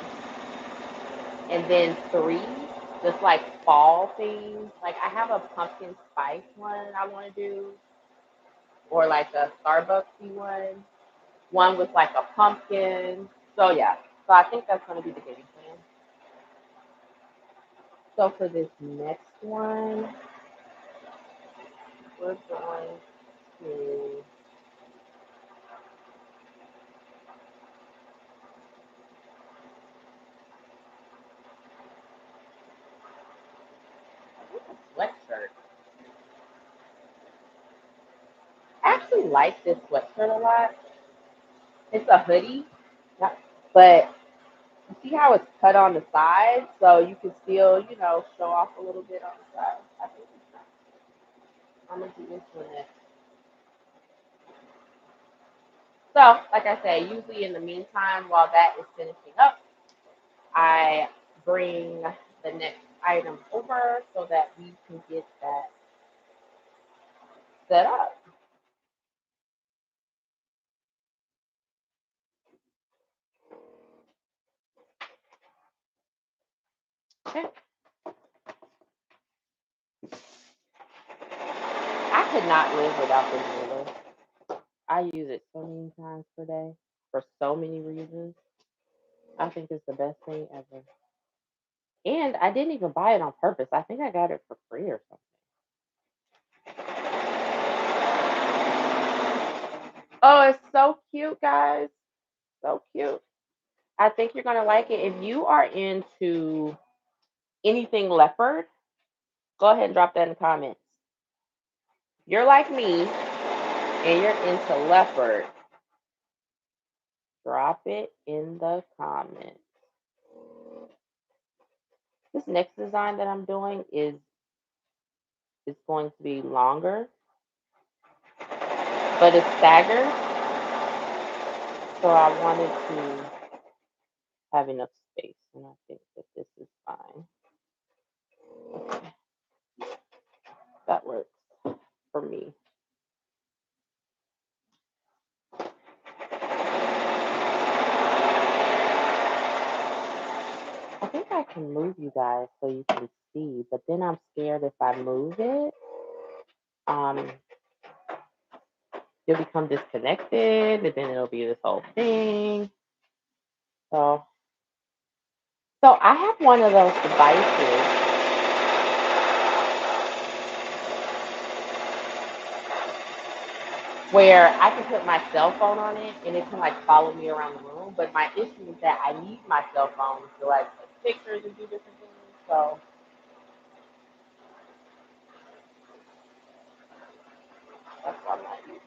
and then 3 just like fall themes. Like I have a pumpkin spice one I want to do, or like a Starbucksy one. One with like a pumpkin. So yeah. So I think that's gonna be the game plan. So for this next one, we're going to, I think a sweatshirt. I actually like this sweatshirt a lot. It's a hoodie, but you see how it's cut on the side, so you can still, show off a little bit on the side. I think it's nice. I'm gonna do this one next. So, like I say, usually in the meantime, while that is finishing up, I bring the next item over so that we can get that set up. Okay. I could not live without this ruler. I use it so many times per day for so many reasons. I think it's the best thing ever. And I didn't even buy it on purpose. I think I got it for free or something. Oh, it's so cute, guys. So cute. I think you're gonna like it. If you are into anything leopard, go ahead and drop that in the comments. If you're like me and you're into leopard, drop it in the comments. This next design that I'm doing is going to be longer, but it's staggered. So I wanted to have enough space, and I think that this is fine. Okay, that works for me. I think I can move you guys so you can see, but then I'm scared if I move it, um, you'll become disconnected, and then it'll be this whole thing. So, I have one of those devices where I can put my cell phone on it and it can like follow me around the room. But my issue is that I need my cell phone to like take pictures and do different things. So that's why I'm not using it.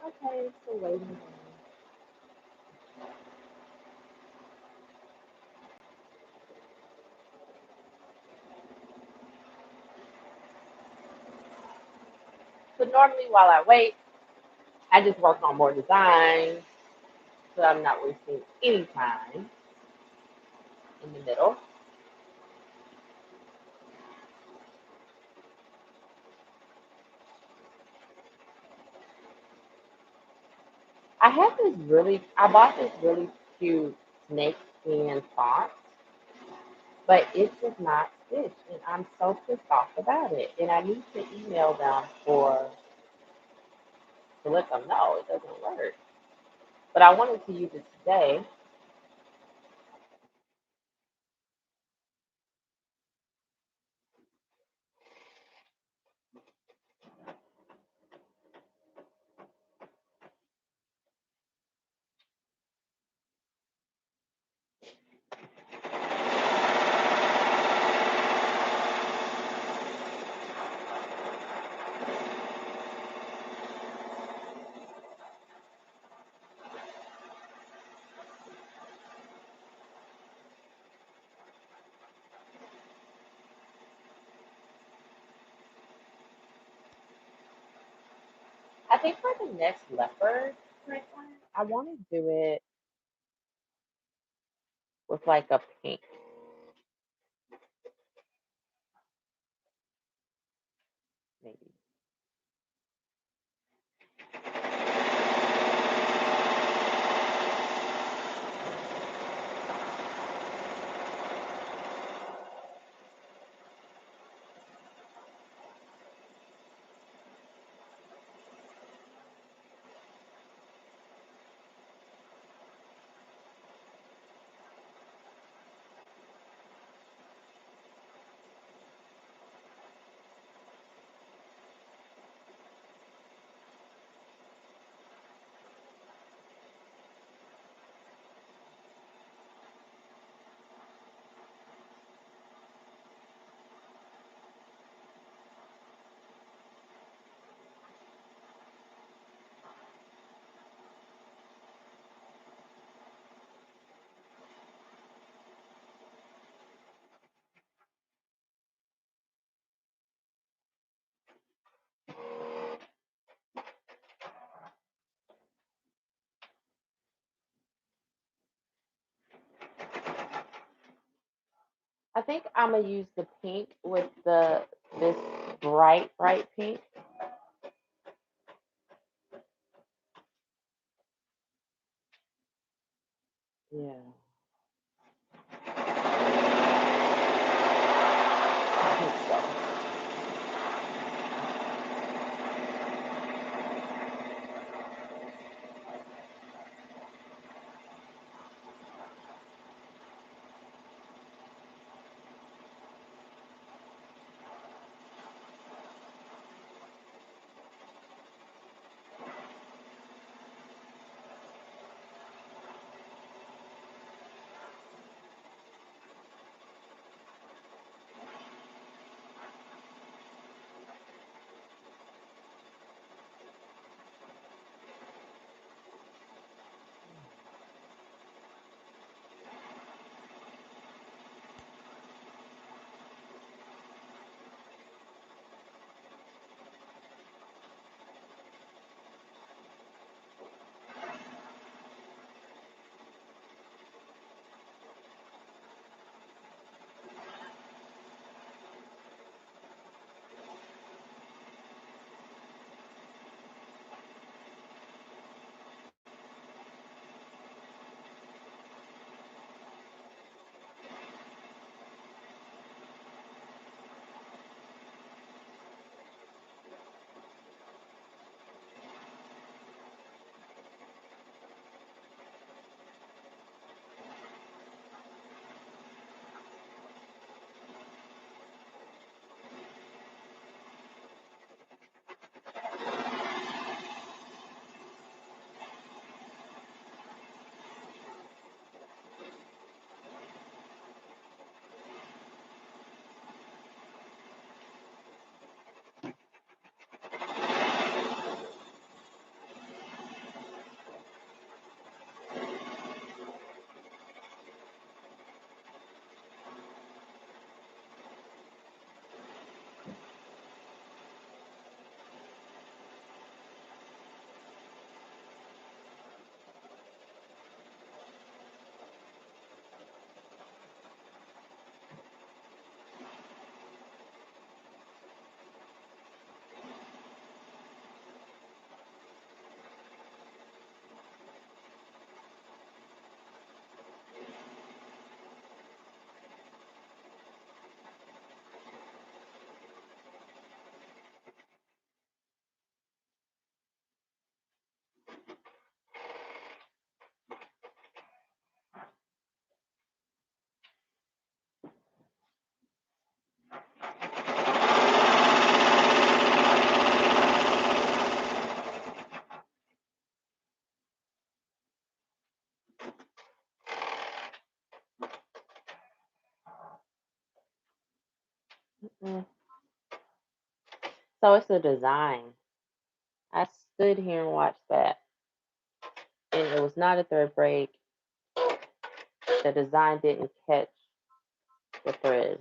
Okay, so waiting. So normally while I wait, I just work on more designs so I'm not wasting any time in the middle. I bought this really cute snake skin font, but it does not stitch, and I'm so pissed off about it. And I need to email them to let them know it doesn't work. But I wanted to use it today. I think for the next leopard print one, I want to do it with like a pink, maybe. I think I'm gonna use the pink with this bright pink. Yeah, I think so. Mm. So it's the design. I stood here and watched that, and it was not a thread break. The design didn't catch the thread.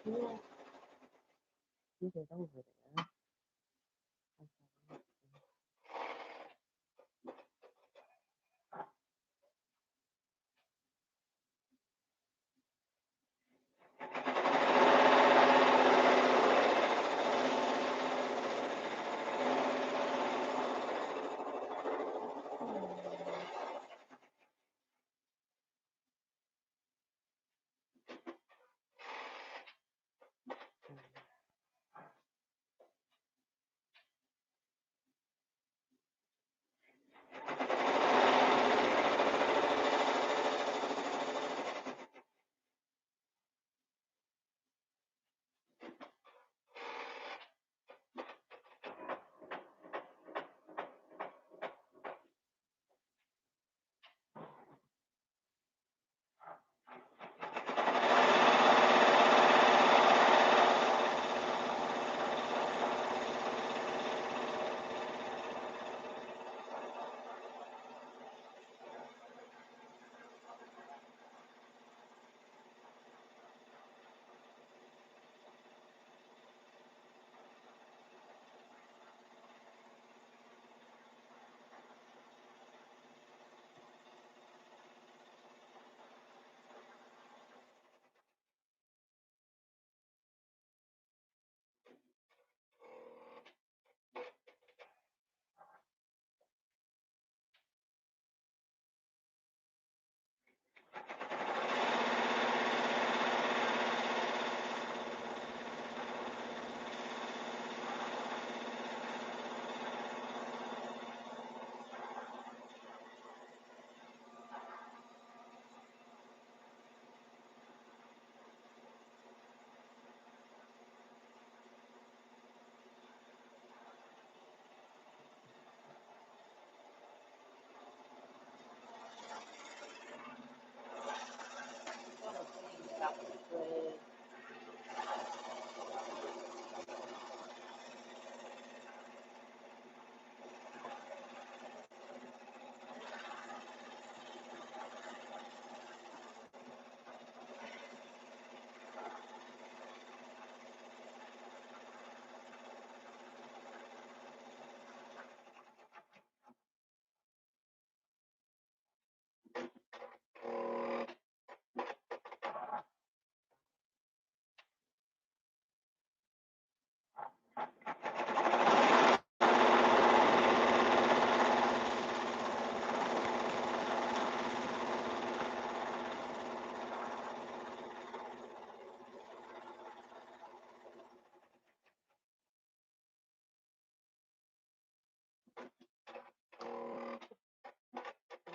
Yeah, you get over there.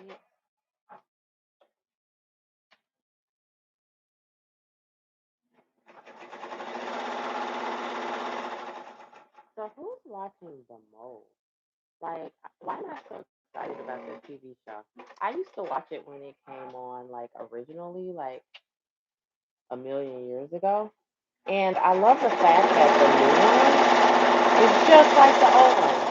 Yeah. So who's watching the most? Like, why am I so excited about this TV show? I used to watch it when it came on, like originally, like a million years ago. And I love the fact that the new one is just like the old one.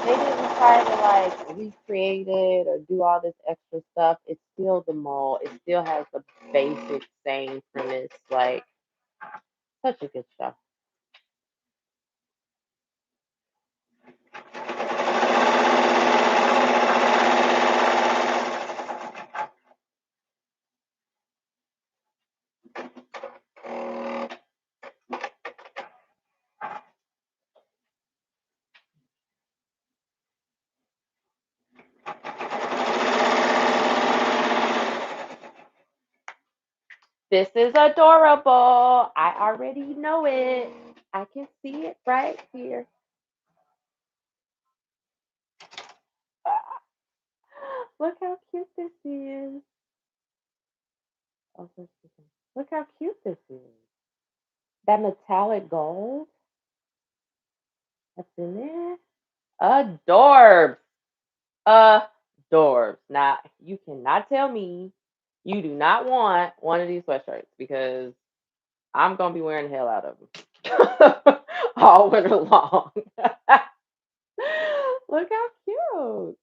They didn't try to like recreate it or do all this extra stuff. It's still the mall. It still has the basic same premise. Like, such a good show. This is adorable. I already know it. I can see it right here. Look how cute this is. Oh, look how cute this is. That metallic gold that's in there. Adorbs. Adorbs. Now, you cannot tell me you do not want one of these sweatshirts because I'm going to be wearing the hell out of them all winter long. Look how cute.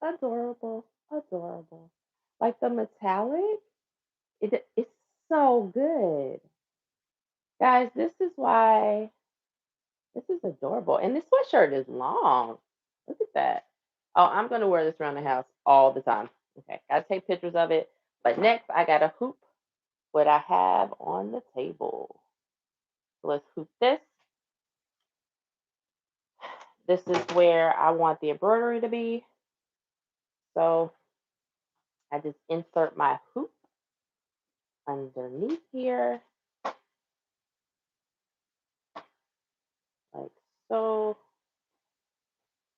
Adorable. Adorable. Like the metallic, it's so good. Guys, this is why this is adorable. And this sweatshirt is long. Look at that. Oh, I'm going to wear this around the house all the time. Okay, got to take pictures of it. But next, I got to hoop what I have on the table. So let's hoop this. This is where I want the embroidery to be. So I just insert my hoop underneath here, like so.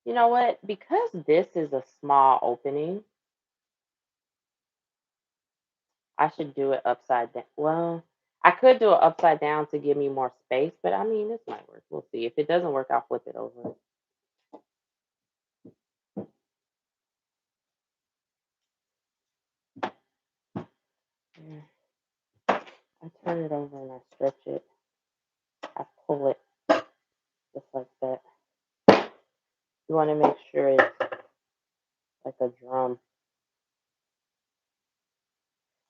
You know what? Because this is a small opening, I should do it upside down. Well, I could do it upside down to give me more space, but I mean, this might work. We'll see. If it doesn't work, I'll flip it over. Yeah. I turn it over and I stretch it. I pull it just like that. You want to make sure it's like a drum,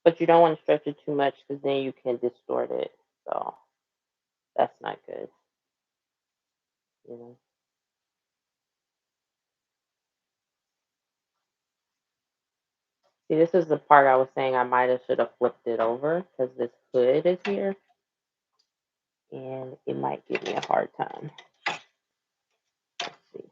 but you don't want to stretch it too much because then you can distort it. So that's not good, you know. See, this is the part I was saying I might have should have flipped it over because this hood is here, and it might give me a hard time. Let's see.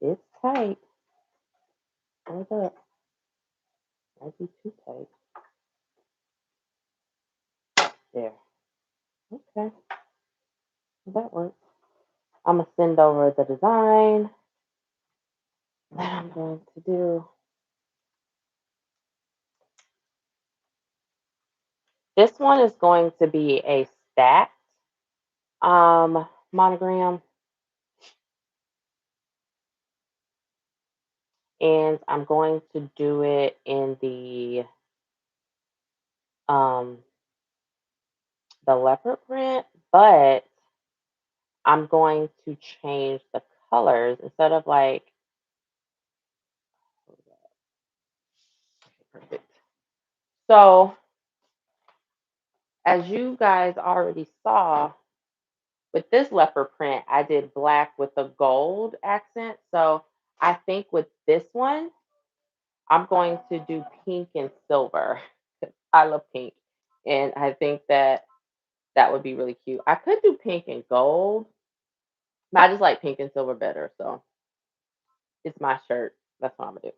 It's tight. Hold up. Might be too tight. There. Okay. Well, that works. I'm going to send over the design that I'm going to do. This one is going to be a stacked monogram. And I'm going to do it in um, the leopard print, but I'm going to change the colors instead of like, perfect. So, as you guys already saw, with this leopard print, I did black with a gold accent. So, I think with this one, I'm going to do pink and silver. I love pink. And I think that that would be really cute. I could do pink and gold, but I just like pink and silver better. So, it's my shirt. That's what I'm going to do.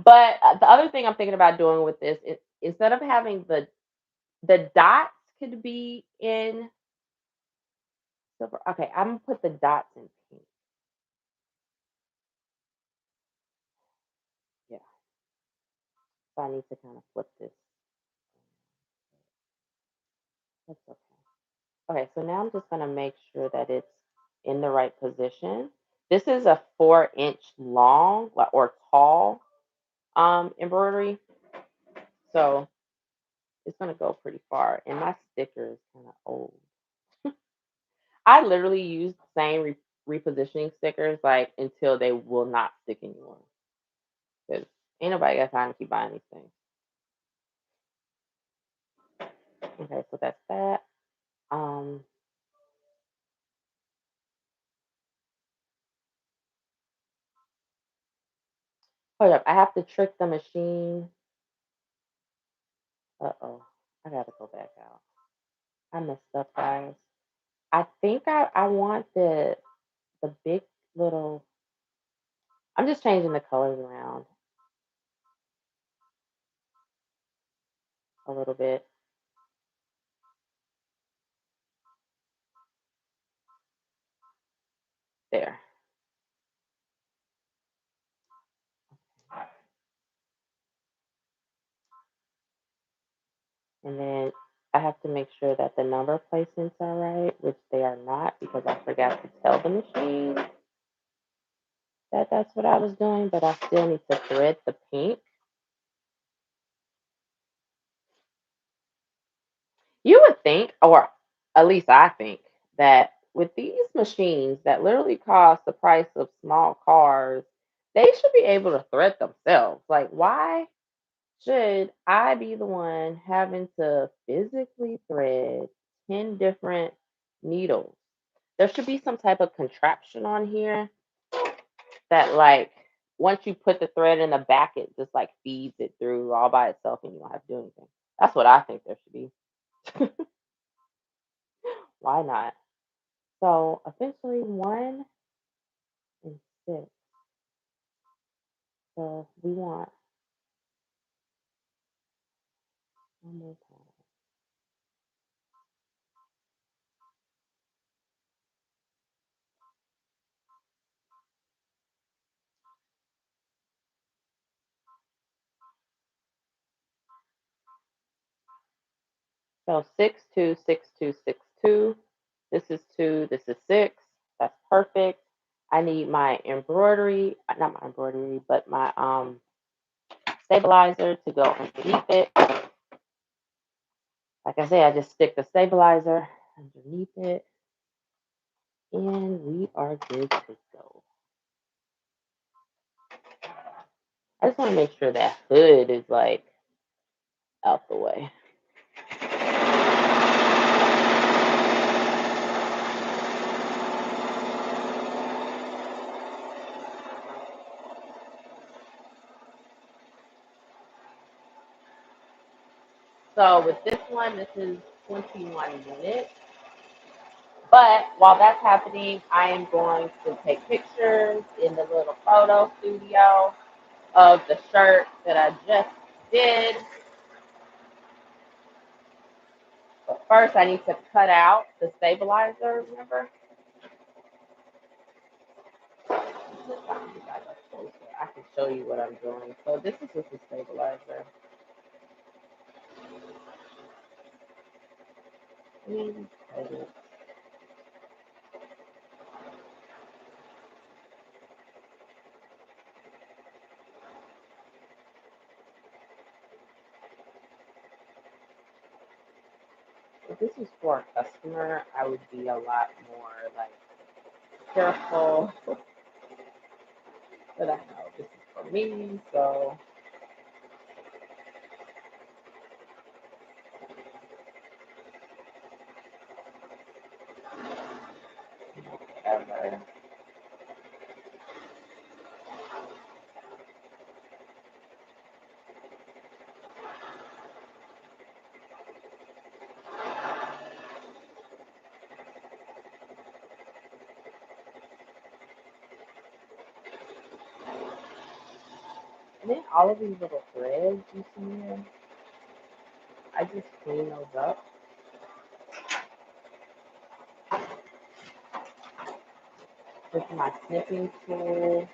But the other thing I'm thinking about doing with this is instead of having the dots could be in silver. Okay, I'm gonna put the dots in pink. Yeah, so I need to kind of flip this. That's okay. Okay, so now I'm just gonna make sure that it's in the right position. This is a 4-inch long or tall embroidery, so it's gonna go pretty far. And my sticker is kind of old. I literally use the same repositioning stickers like until they will not stick anymore. Because ain't nobody got time to keep buying these things. Okay, so that's that. Um, hold up, I have to trick the machine. Uh oh, I gotta go back out. I messed up, guys. I think I want the big little. I'm just changing the colors around a little bit there. And then I have to make sure that the number placements are right, which they are not because I forgot to tell the machine that that's what I was doing, but I still need to thread the pink. You would think, or at least I think, that with these machines that literally cost the price of small cars, they should be able to thread themselves. Like, why should I be the one having to physically thread 10 different needles? There should be some type of contraption on here that, like, once you put the thread in the back, it just like feeds it through all by itself and you don't have to do anything. That's what I think there should be. Why not? So essentially 1 and 6. So we want one more time. So 6 2 6 2 6 2. This is 2. This is 6. That's perfect. I need my embroidery, not my embroidery, but my stabilizer to go underneath it. Like I said, I just stick the stabilizer underneath it, and we are good to go. I just want to make sure that hood is like out the way. So with this one, this is 21 minutes. But while that's happening, I am going to take pictures in the little photo studio of the shirt that I just did. But first, I need to cut out the stabilizer, remember? I can show you what I'm doing. So this is with the stabilizer. If this was for a customer, I would be a lot more like careful. But I know this is for me, so whatever. And then all of these little threads you see here, I just clean those up with my snipping tool.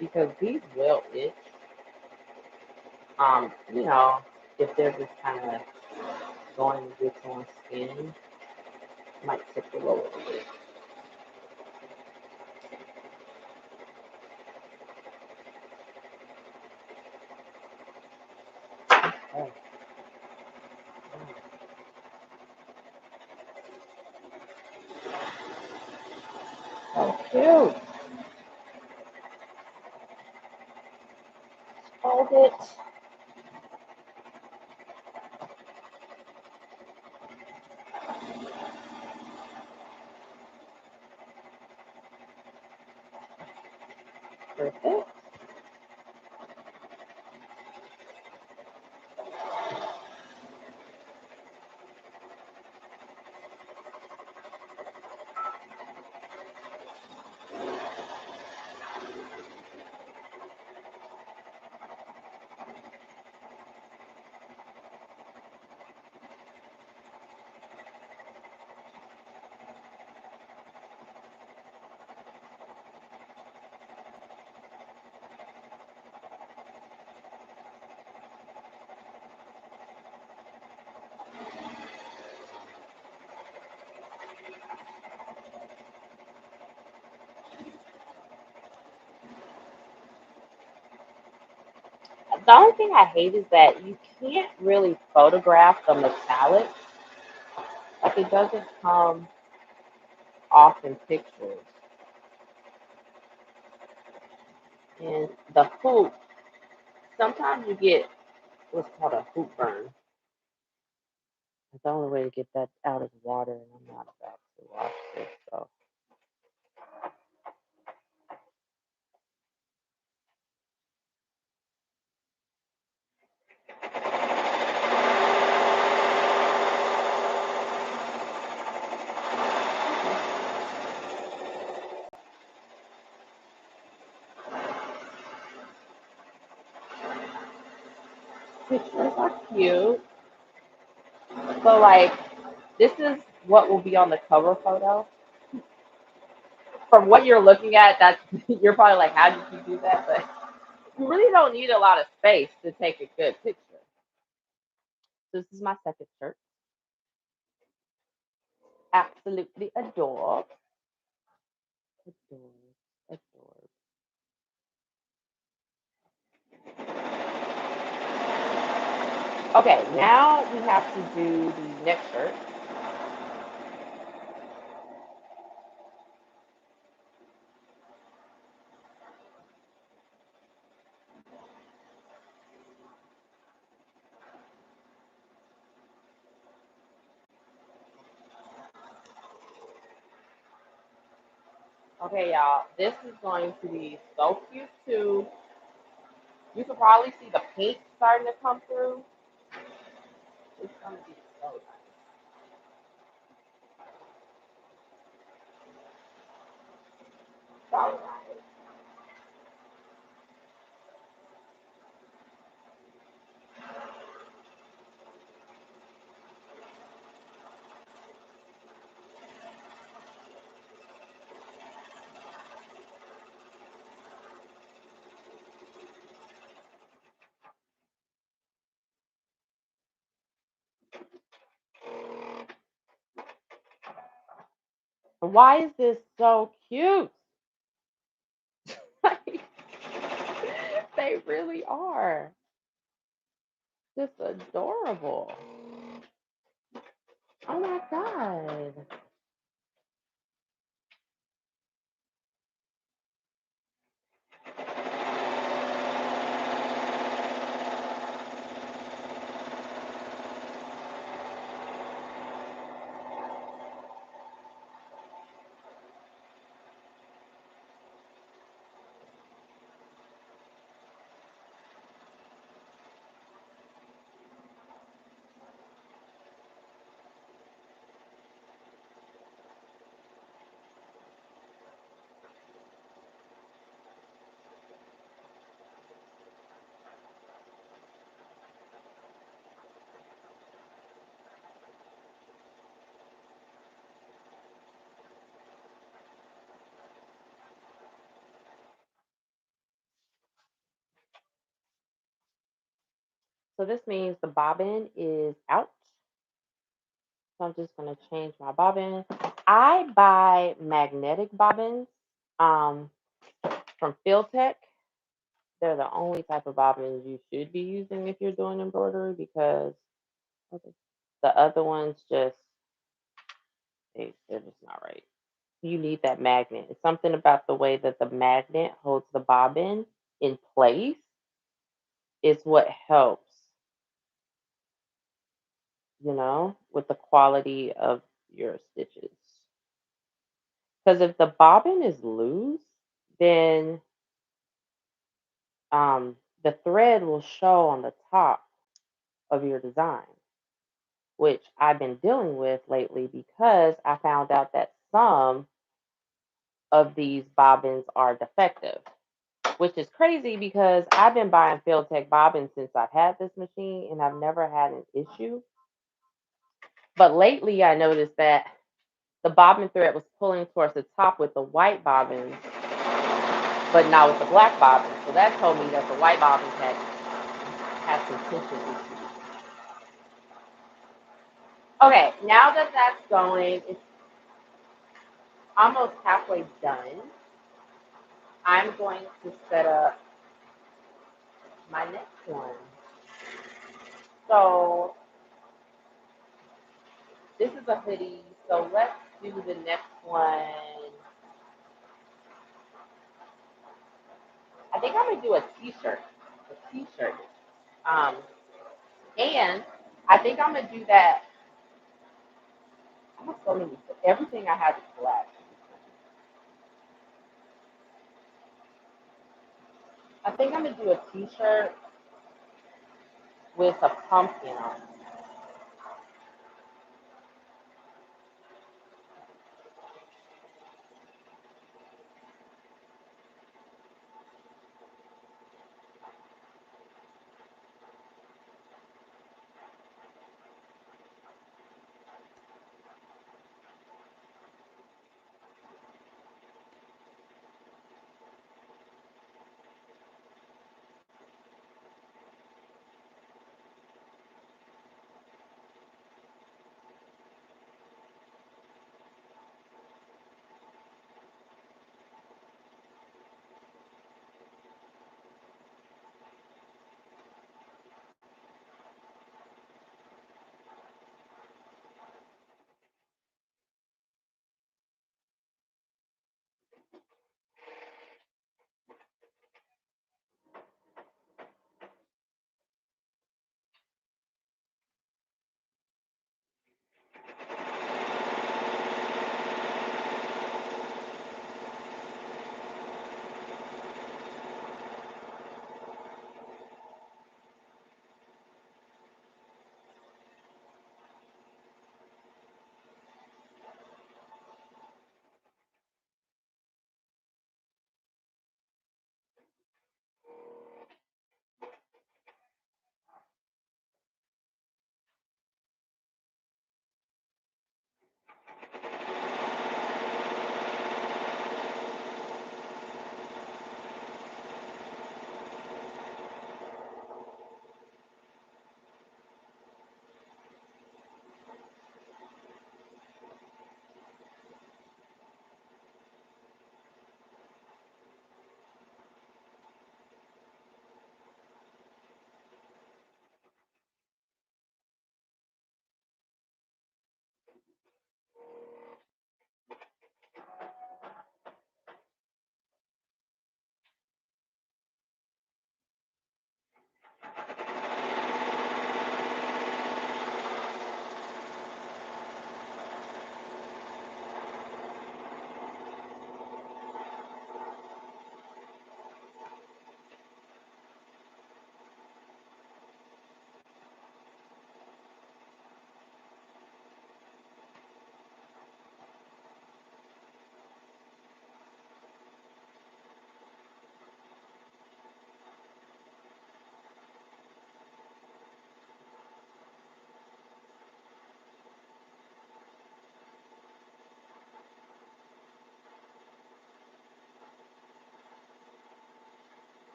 Because these will itch. You know, if they're just kind of going to get on skin, might tickle a little bit. Okay. So cute. Perfect. The only thing I hate is that you can't really photograph the metallic. Like it doesn't come off in pictures. And the hoop, sometimes you get what's called a hoop burn. The only way to get that out is water, and I'm not about to wash this. So pictures are cute. So like this is what will be on the cover photo. From what you're looking at, that's you're probably like, how did you do that? But you really don't need a lot of space to take a good picture. This is my second shirt. Absolutely adored. Adored. Adored. Okay, now we have to do the next shirt. Okay, y'all, this is going to be so cute too. You can probably see the pink starting to come through. It's gonna be so nice. So nice. Why is this so cute? They really are. Just adorable. Oh my god. So this means the bobbin is out. So I'm just gonna change my bobbin. I buy magnetic bobbins um, from Field Tech. They're the only type of bobbins you should be using if you're doing embroidery because the other ones just they're just not right. You need that magnet. It's something about the way that the magnet holds the bobbin in place is what helps, with the quality of your stitches. Because if the bobbin is loose, then the thread will show on the top of your design, which I've been dealing with lately because I found out that some of these bobbins are defective, which is crazy because I've been buying Field Tech bobbins since I've had this machine and I've never had an issue. But lately I noticed that the bobbin thread was pulling towards the top with the white bobbins, but not with the black bobbins. So that told me that the white bobbins had some tension issues. Okay, now that that's going, it's almost halfway done. I'm going to set up my next one. So this is a hoodie. So let's do the next one. I think I'm gonna do a t-shirt. A t-shirt. Um, and I think I'm gonna do that. I have so many. Everything I have is black. I think I'm gonna do a t-shirt with a pumpkin on it.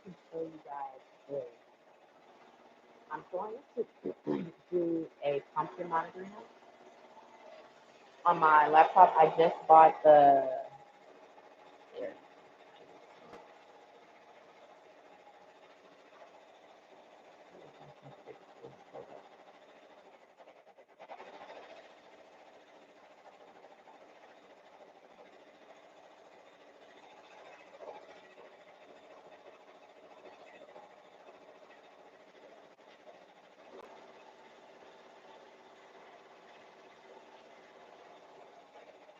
can show you guys this. I'm going to do a pumpkin monogram on my laptop. I just bought the. Here.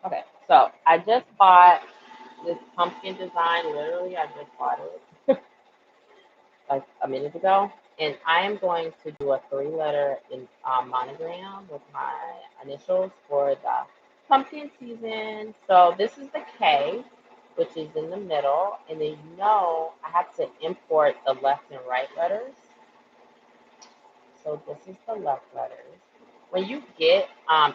Okay, so I just bought this pumpkin design. Literally, I just bought it like a minute ago, and I am going to do a three-letter monogram with my initials for the pumpkin season. So this is the K, which is in the middle, and then I have to import the left and right letters. So this is the left letters. When you get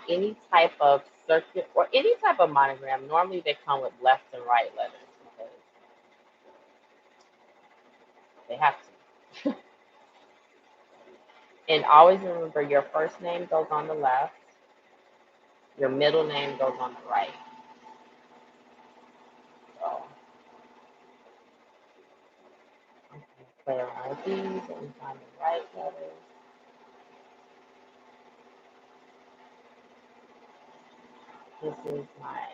any type of circuit or any type of monogram, normally they come with left and right letters because they have to. And always remember your first name goes on the left, your middle name goes on the right. So I'm going to play around with these and find the right letters. This is my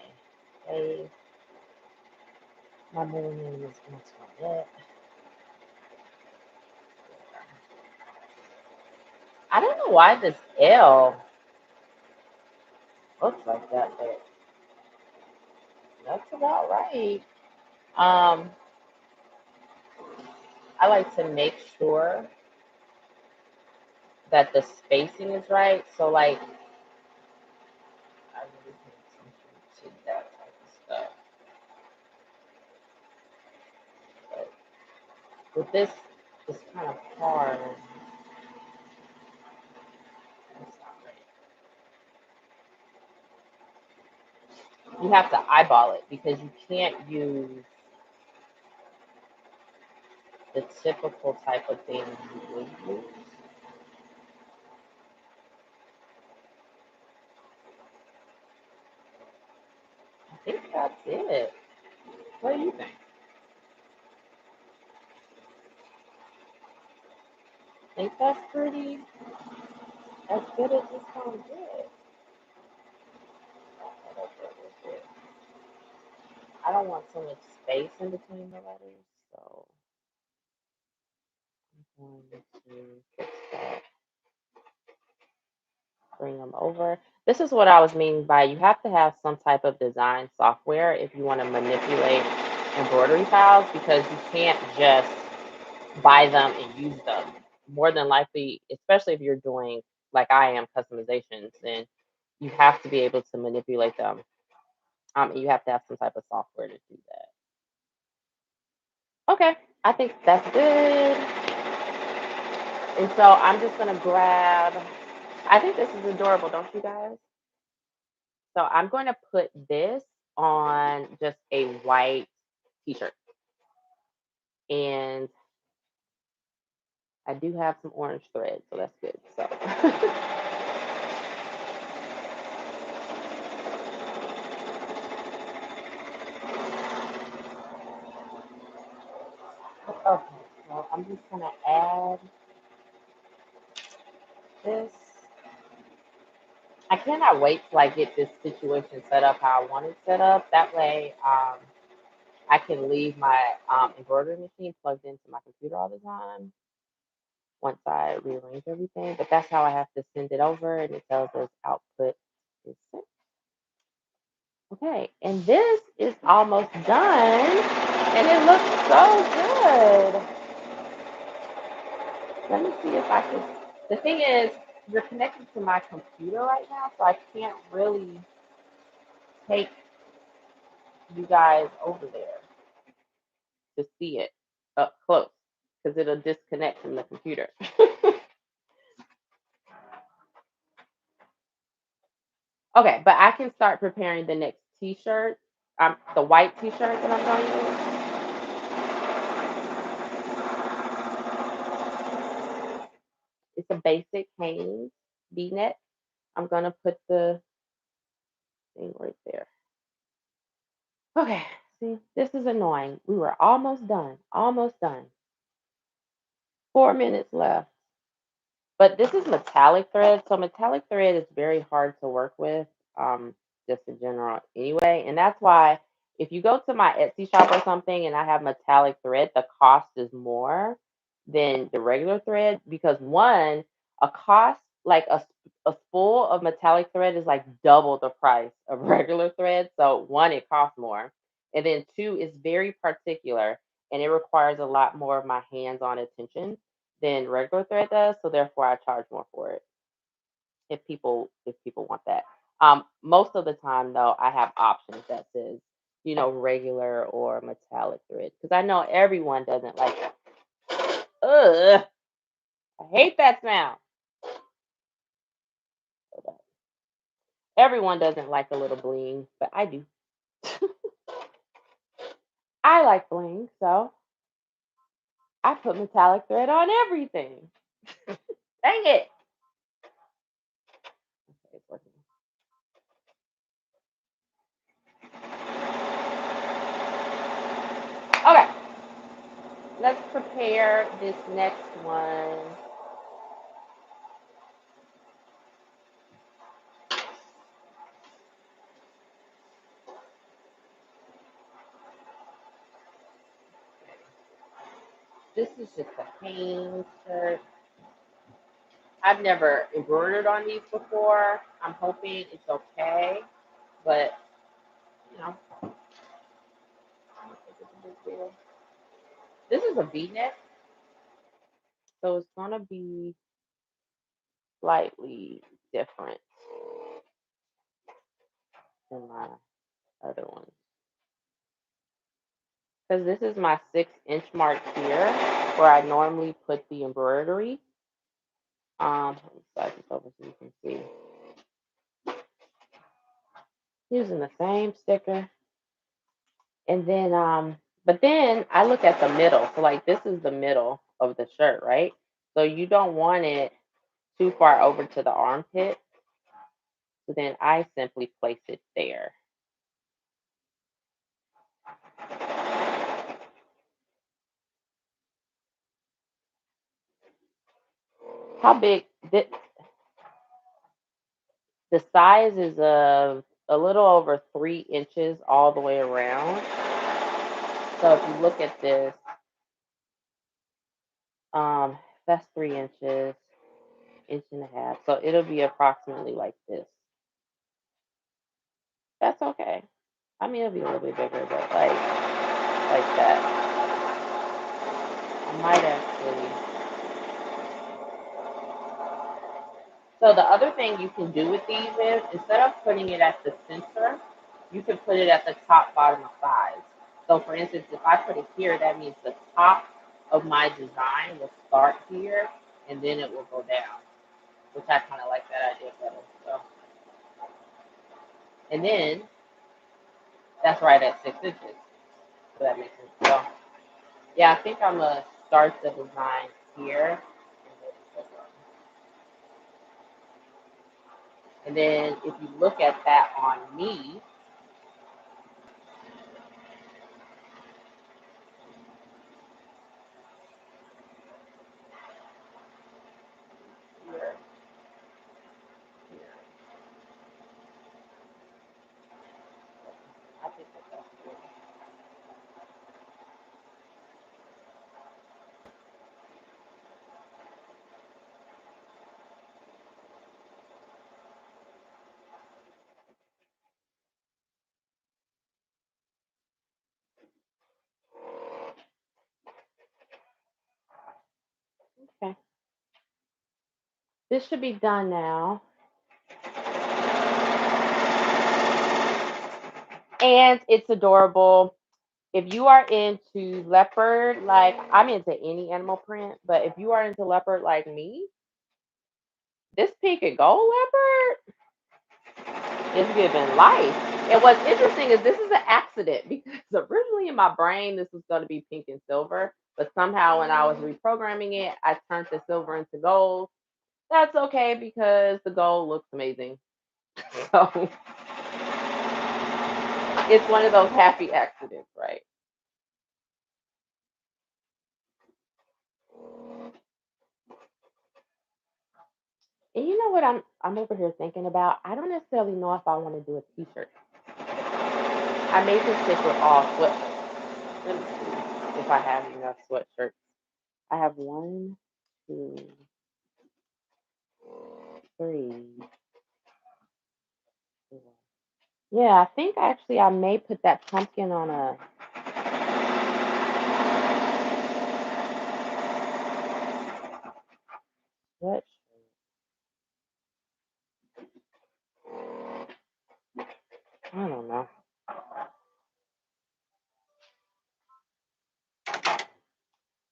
A. My middle name is Antoinette. I don't know why this L looks like that, but that's about right. Um, I like to make sure that the spacing is right. So like I really pay attention to that type of stuff. But with this, it's kind of hard. That's not right. You have to eyeball it because you can't use the typical type of thing you would use. I think that's it. What do you think? Think that's pretty as good as it's gonna get. I don't want so much space in between the letters, so I'm going to fix that. Bring them over. This is what I was meaning by you have to have some type of design software if you want to manipulate embroidery files because you can't just buy them and use them. More than likely, especially if you're doing like I am customizations, then you have to be able to manipulate them. You have to have some type of software to do that. Okay, I think that's good. And so I'm just gonna grab. I think this is adorable, don't you guys? So I'm going to put this on just a white t-shirt. And I do have some orange thread, so that's good. So okay, so I'm just gonna add this. I cannot wait till I get this situation set up how I want it set up. That way, I can leave my embroidery machine plugged into my computer all the time once I rearrange everything. But that's how I have to send it over, and it tells us output is sent. Okay, and this is almost done, and it looks so good. Let me see if I can. The thing is, you're connected to my computer right now, so I can't really take you guys over there to see it up close because it'll disconnect from the computer. Okay, but I can start preparing the next T-shirt. The white T-shirt that I'm going to use. It's a basic Hanes V-neck. I'm gonna put the thing right there. Okay, see, this is annoying. We were almost done. Almost done. 4 minutes left. But this is metallic thread, so metallic thread is very hard to work with, just in general anyway. And that's why if you go to my Etsy shop or something and I have metallic thread, the cost is more than the regular thread because one, a cost like a spool of metallic thread is like double the price of regular thread. So one, it costs more. And then two, it's very particular and it requires a lot more of my hands-on attention than regular thread does, so therefore I charge more for it if people want that. Most of the time though, I have options that says, regular or metallic thread because I know everyone doesn't like it. Ugh, I hate that sound. Everyone doesn't like a little bling, but I do. I like bling, so I put metallic thread on everything. Dang it. Okay, it's working. Okay, let's prepare this next one. This is just a Hanes shirt. I've never embroidered on these before. I'm hoping it's okay, but you know, I don't think it's a big deal. This is a V-neck, so it's gonna be slightly different than my other ones. Because this is my 6-inch mark here, where I normally put the embroidery. Let me slide this over so you can see. Using the same sticker. And then, but then I look at the middle. So like this is the middle of the shirt, right? So you don't want it too far over to the armpit. So then I simply place it there. How big? The size is a little over 3 inches all the way around. So if you look at this, that's 3 inches, inch and a half. So it'll be approximately like this. That's okay. I mean, it'll be a little bit bigger, but like that. I might actually. So the other thing you can do with these is instead of putting it at the center, you can put it at the top, bottom, or sides. So for instance, if I put it here, that means the top of my design will start here and then it will go down, which I kind of like that idea better. So, and then that's right at 6 inches. So that makes sense. So yeah, I think I'm gonna start the design here. And then if you look at that on me, here, here, I think that's good. Okay. This should be done now. And it's adorable. If you are into leopard, like I'm into any animal print, but if you are into leopard like me, this pink and gold leopard is giving life. And what's interesting is this is an accident because originally in my brain this was going to be pink and silver, but somehow when I was reprogramming it, I turned the silver into gold. That's okay because the gold looks amazing. So it's one of those happy accidents, right? And you know what I'm over here thinking about? I don't necessarily know if I want to do a t-shirt. I may just stick with all sweatshirts. Let me see if I have enough sweatshirts. I have one, two, three, four. Yeah, I think actually I may put that pumpkin on a sweatshirt. I don't know.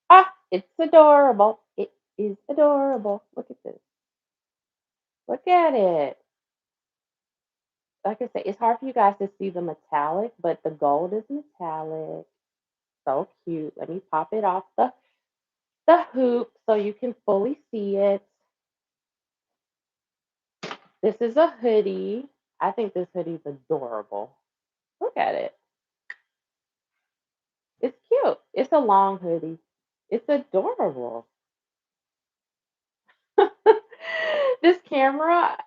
Ah, it's adorable. It is adorable. Look at this. Look at it. Like I said, it's hard for you guys to see the metallic, but the gold is metallic. So cute. Let me pop it off the hoop so you can fully see it. This is a hoodie. I think this hoodie's adorable. Look at it. It's cute. It's a long hoodie. It's adorable. This camera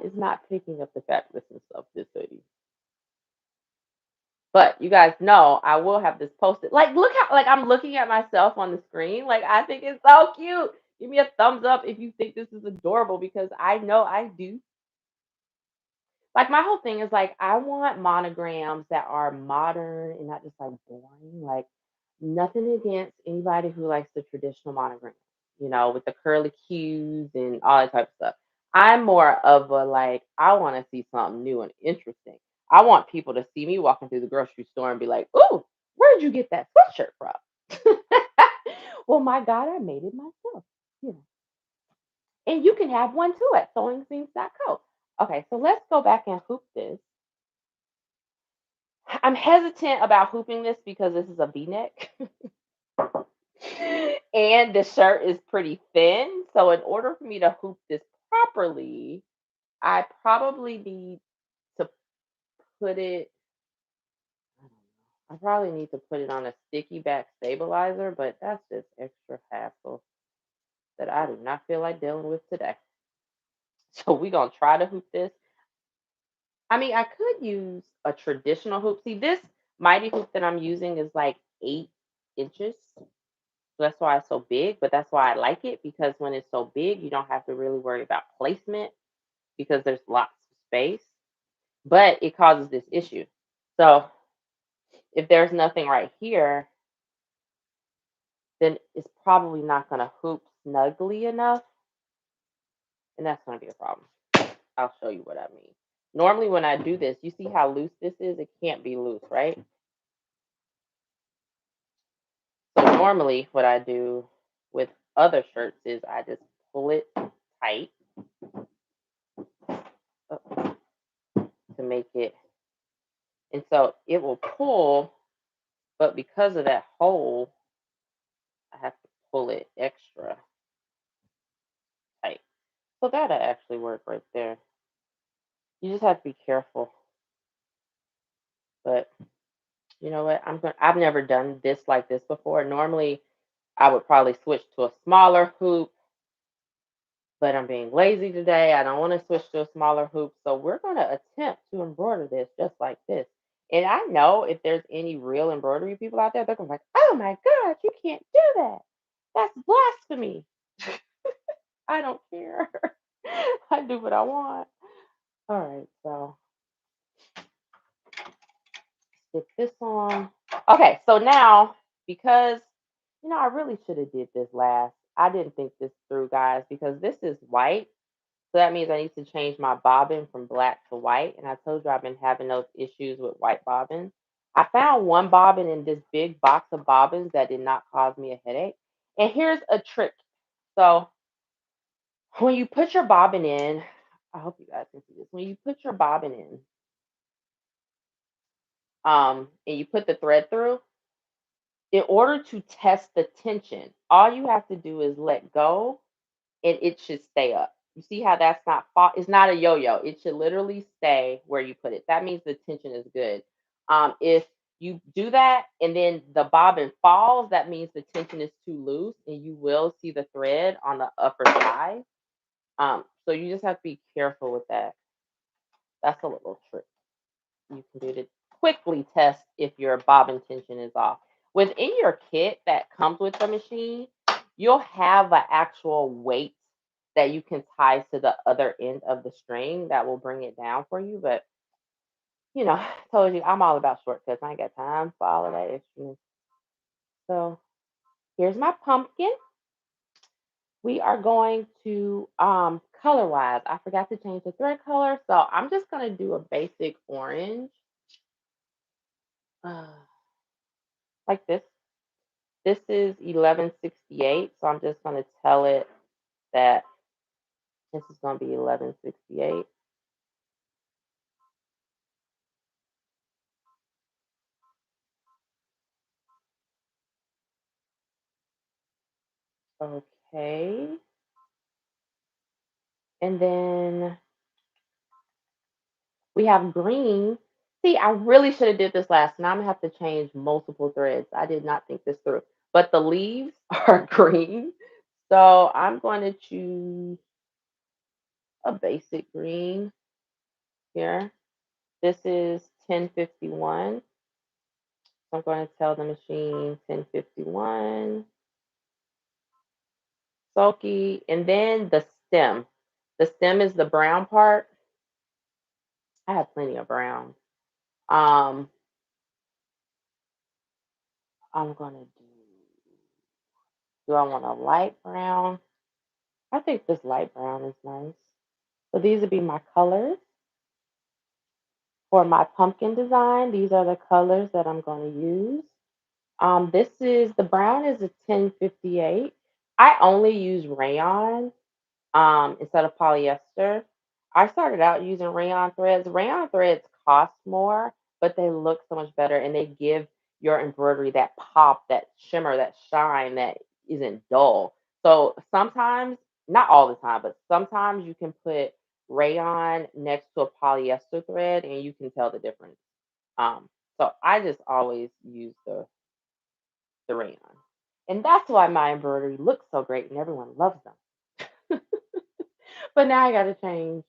is not picking up the fabulous of this hoodie. But you guys know I will have this posted. Like, look how like I'm looking at myself on the screen. Like, I think it's so cute. Give me a thumbs up if you think this is adorable because I know I do. Like my whole thing is like I want monograms that are modern and not just like boring. Like nothing against anybody who likes the traditional monogram, with the curly cues and all that type of stuff. I'm more of a like I want to see something new and interesting. I want people to see me walking through the grocery store and be like, "Ooh, where'd you get that sweatshirt from?" Well, my God, I made it myself. You know. And you can have one too at sewingthings.co. Okay, so let's go back and hoop this. I'm hesitant about hooping this because this is a V-neck and the shirt is pretty thin. So in order for me to hoop this properly, I probably need to put it I don't know. I probably need to put it on a sticky back stabilizer, but that's just extra hassle that I do not feel like dealing with today. So we're gonna try to hoop this. I mean, I could use a traditional hoop. See, this mighty hoop that I'm using is like 8 inches. So that's why it's so big, but that's why I like it because when it's so big, you don't have to really worry about placement because there's lots of space, but it causes this issue. So if there's nothing right here, then it's probably not going to hoop snugly enough, and that's going to be a problem. I'll show you what I mean. Normally, when I do this, you see how loose this is? It can't be loose, right? So normally, what I do with other shirts is I just pull it tight to make it, and so it will pull, but because of that hole, I have to pull it extra tight. So that'll actually work right there. You just have to be careful. But you know what? I've never done this like this before. Normally, I would probably switch to a smaller hoop, but I'm being lazy today. I don't want to switch to a smaller hoop. So we're going to attempt to embroider this just like this. And I know if there's any real embroidery people out there, they're going to be like, oh my God, you can't do that. That's blasphemy. I don't care. I do what I want. All right, so stick this on. Okay, so now because I really should have did this last. I didn't think this through, guys, because this is white. So that means I need to change my bobbin from black to white. And I told you I've been having those issues with white bobbins. I found one bobbin in this big box of bobbins that did not cause me a headache. And here's a trick. So when you put your bobbin in, I hope you guys can see this. When you put your bobbin in, and you put the thread through, in order to test the tension, all you have to do is let go and it should stay up. You see how that's not fall? It's not a yo-yo. It should literally stay where you put it. That means the tension is good. If you do that and then the bobbin falls, that means the tension is too loose, and you will see the thread on the upper side. So you just have to be careful with that. That's a little trick you can do to quickly test if your bobbin tension is off. Within your kit that comes with the machine, you'll have an actual weight that you can tie to the other end of the string that will bring it down for you. But I told you I'm all about shortcuts. I ain't got time for all of that extra. So here's my pumpkin. We are going to color wise. I forgot to change the thread color, so I'm just gonna do a basic orange, uh, like this. This is 1168, so I'm just gonna tell it that this is gonna be 1168. Okay, and then we have green. See, I really should have did this last. Now I'm gonna have to change multiple threads. I did not think this through. But the leaves are green, so I'm going to choose a basic green here. This is 1051. So I'm going to tell the machine 1051, sulky, and then the stem. The stem is the brown part. I have plenty of brown. Um, I'm gonna do I want a light brown? I think this light brown is nice. So these would be my colors for my pumpkin design. These are the colors that I'm going to use. This is the brown is a 1058. I only use rayon instead of polyester. I started out using rayon threads. Rayon threads cost more, but they look so much better and they give your embroidery that pop, that shimmer, that shine that isn't dull. So sometimes, not all the time, but sometimes you can put rayon next to a polyester thread and you can tell the difference. So I just always use the rayon. And that's why my embroidery looks so great and everyone loves them. But now I got to change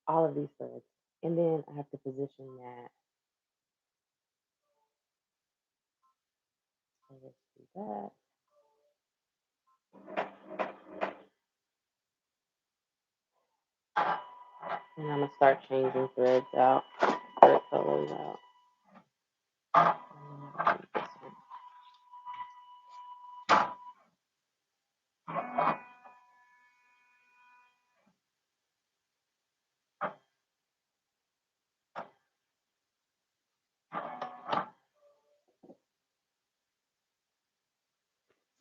all of these threads. And then I have to position that. So let's do that. And I'm going to start changing threads out, thread colors out.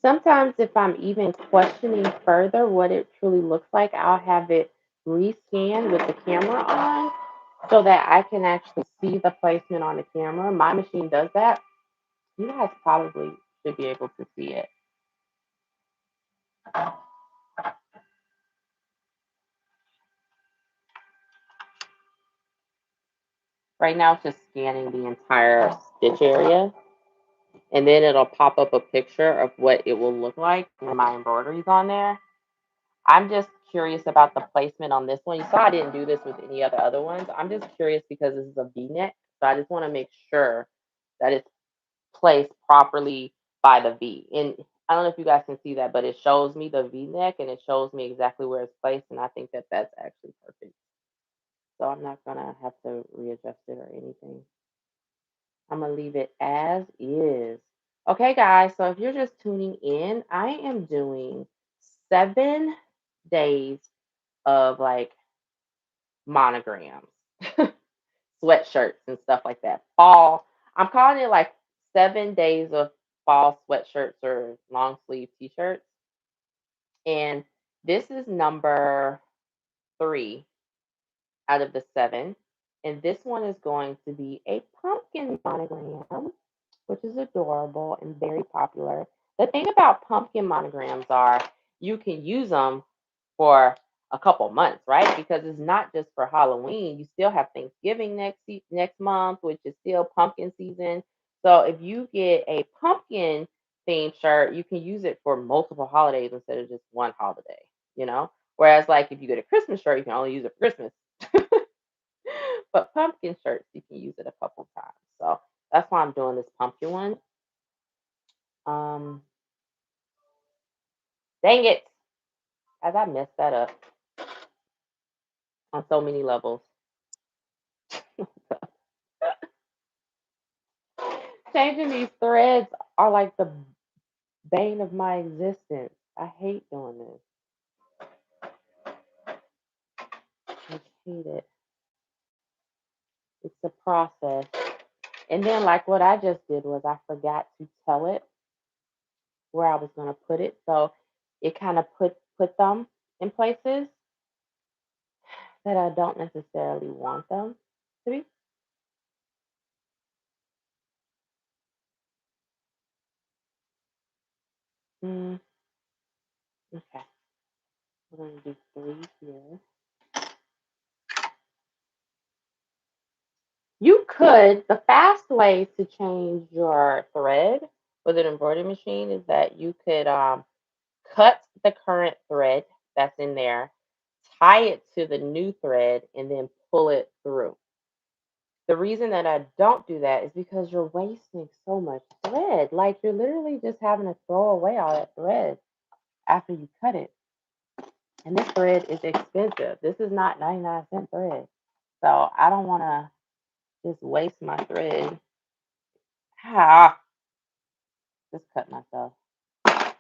Sometimes, if I'm even questioning further what it truly looks like, I'll have it rescan with the camera on so that I can actually see the placement on the camera. My machine does that. You guys probably should be able to see it. Right now, it's just scanning the entire stitch area, and then it'll pop up a picture of what it will look like when my embroidery's on there. I'm just curious about the placement on this one. You saw I didn't do this with any of the other ones. I'm just curious because this is a V-neck, so I just want to make sure that it's placed properly by the V. And I don't know if you guys can see that, but it shows me the V-neck and it shows me exactly where it's placed, and I think that that's actually perfect. So I'm not gonna have to readjust it or anything. I'm gonna leave it as is. Okay, guys, so if you're just tuning in, I am doing 7 days of like monograms, sweatshirts, and stuff like that. Fall, I'm calling it like 7 days of fall sweatshirts or long sleeve t shirts. And this is number 3 out of the 7. And this one is going to be a pumpkin monogram, which is adorable and very popular. The thing about pumpkin monograms are you can use them for a couple months, right? Because it's not just for Halloween. You still have Thanksgiving next month, which is still pumpkin season. So if you get a pumpkin themed shirt, you can use it for multiple holidays instead of just one holiday, you know? Whereas like if you get a Christmas shirt, you can only use it for Christmas. But pumpkin shirts, you can use it a couple times. So that's why I'm doing this pumpkin one. Um, Dang it, as I messed that up on so many levels. Changing these threads are like the bane of my existence. I hate doing this. I hate it. It's a process. And then like what I just did was I forgot to tell it where I was gonna put it. So it kind of put them in places that I don't necessarily want them to be. Mm, okay. We're gonna do three here. You could, the fast way to change your thread with an embroidery machine is that you could cut the current thread that's in there, tie it to the new thread, and then pull it through. The reason that I don't do that is because you're wasting so much thread. Like you're literally just having to throw away all that thread after you cut it. And this thread is expensive. This is not 99-cent thread. So I don't want to just waste my thread. Ah, just cut myself.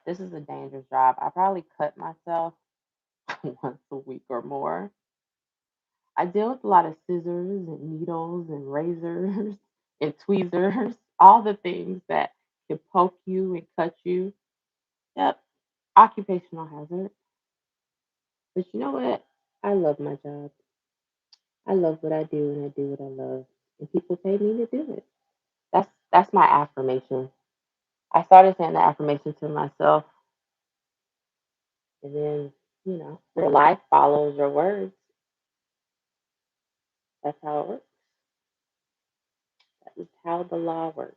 This is a dangerous job. I probably cut myself once a week or more. I deal with a lot of scissors and needles and razors and tweezers, all the things that can poke you and cut you. Yep, occupational hazard. But you know what? I love my job. I love what I do and I do what I love. And people pay me to do it. That's my affirmation. I started saying the affirmation to myself, and then, your life follows your words. That's how it works. That is how the law works.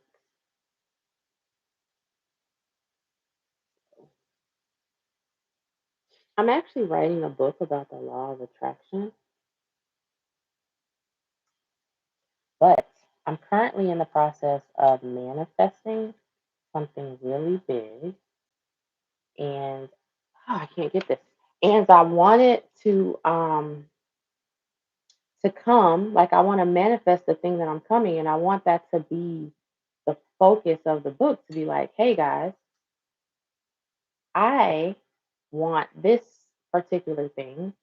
I'm actually writing a book about the law of attraction, but I'm currently in the process of manifesting something really big, and I can't get this. And I want it to come, like I want to manifest the thing that I'm coming, and I want that to be the focus of the book to be like, hey guys, I want this particular thing,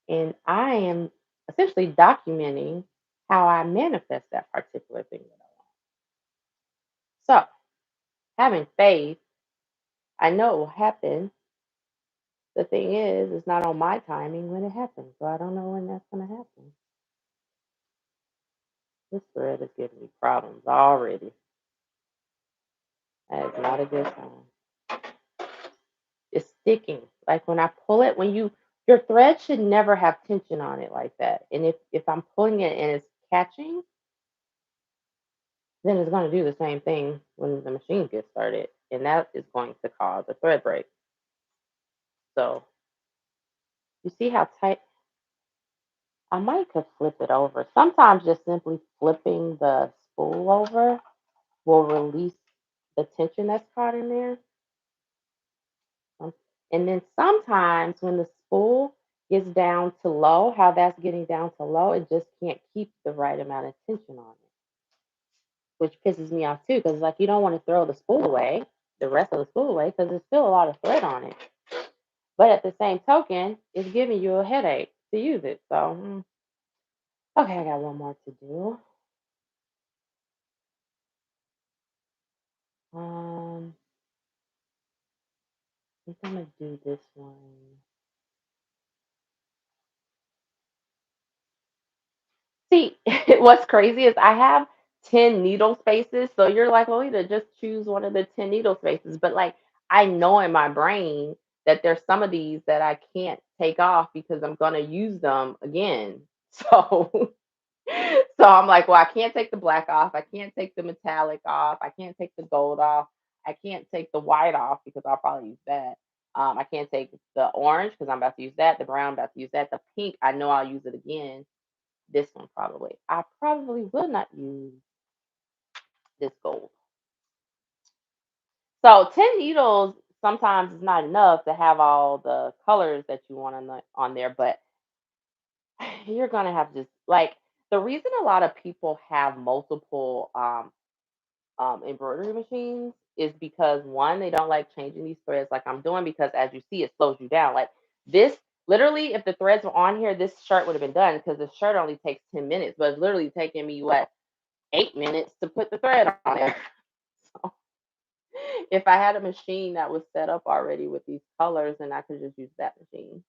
and I am essentially documenting how I manifest that particular thing that I want. So, having faith, I know it will happen. The thing is, it's not on my timing when it happens, so I don't know when that's going to happen. This thread is giving me problems already. That is not a good sign. It's sticking. Like when I pull it, your thread should never have tension on it like that. And if I'm pulling it and it's catching, then it's going to do the same thing when the machine gets started, and that is going to cause a thread break. So you see how tight. I might could flip it over. Sometimes just simply flipping the spool over will release the tension that's caught in there. Um, And then sometimes when the spool gets down to low, how that's getting down to low, it just can't keep the right amount of tension on it, which pisses me off too. Because like you don't want to throw the spool away, the rest of the spool away, because there's still a lot of thread on it. But at the same token, it's giving you a headache to use it. So okay, I got one more to do. Um, I think I'm gonna do this one. See, what's crazy is I have 10 needle spaces. So you're like, well, either just choose one of the 10 needle spaces. But like, I know in my brain that there's some of these that I can't take off because I'm gonna use them again. So so I'm like, well, I can't take the black off. I can't take the metallic off. I can't take the gold off. I can't take the white off because I'll probably use that. I can't take the orange because I'm about to use that. The brown, about to use that. The pink, I know I'll use it again. This one probably. I probably will not use this gold. So 10 needles sometimes is not enough to have all the colors that you want on there, but you're gonna have to just like the reason a lot of people have multiple embroidery machines is because one, they don't like changing these threads like I'm doing because as you see, it slows you down. Like this, literally, if the threads were on here, this shirt would have been done because the shirt only takes 10 minutes, but it's literally taking me what 8 minutes to put the thread on there. So if I had a machine that was set up already with these colors, then I could just use that machine.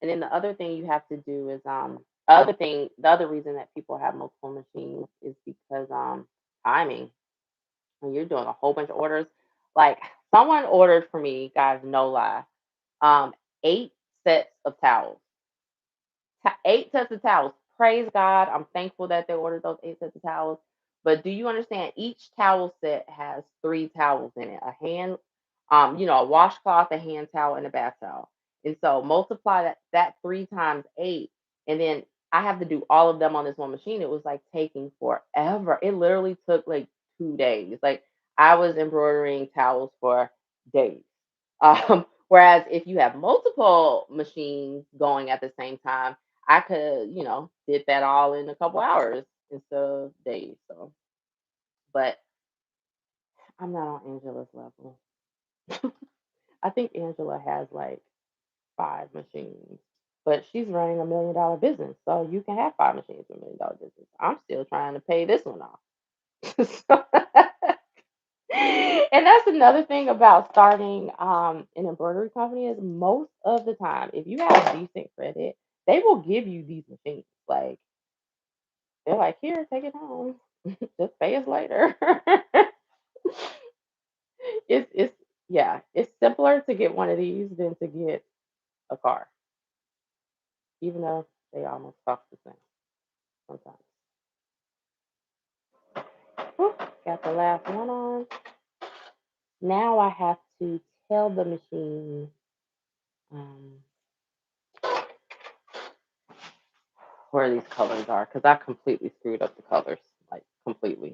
And then the other thing you have to do is the other reason that people have multiple machines is because timing. When you're doing a whole bunch of orders, like someone ordered for me, guys, no lie, um, 8 sets of towels. 8 sets of towels. Praise God. I'm thankful that they ordered those 8 sets of towels. But do you understand? Each towel set has 3 towels in it: a hand, a washcloth, a hand towel, and a bath towel. And so multiply that 3 times 8, and then I have to do all of them on this one machine. It was like taking forever. It literally took like 2 days. Like I was embroidering towels for days. Whereas if you have multiple machines going at the same time, I could, did that all in a couple hours instead of days. So, but I'm not on Angela's level. I think Angela has like 5 machines, but she's running $1 million business. So you can have 5 machines for $1 million business. I'm still trying to pay this one off. And that's another thing about starting an embroidery company is most of the time, if you have decent credit, they will give you these machines. Like they're like, here, take it home. Just pay us later. It's yeah, it's simpler to get one of these than to get a car, even though they almost cost the same sometimes. Whew, got the last one on. Now I have to tell the machine um, where these colors are because I completely screwed up the colors, like completely.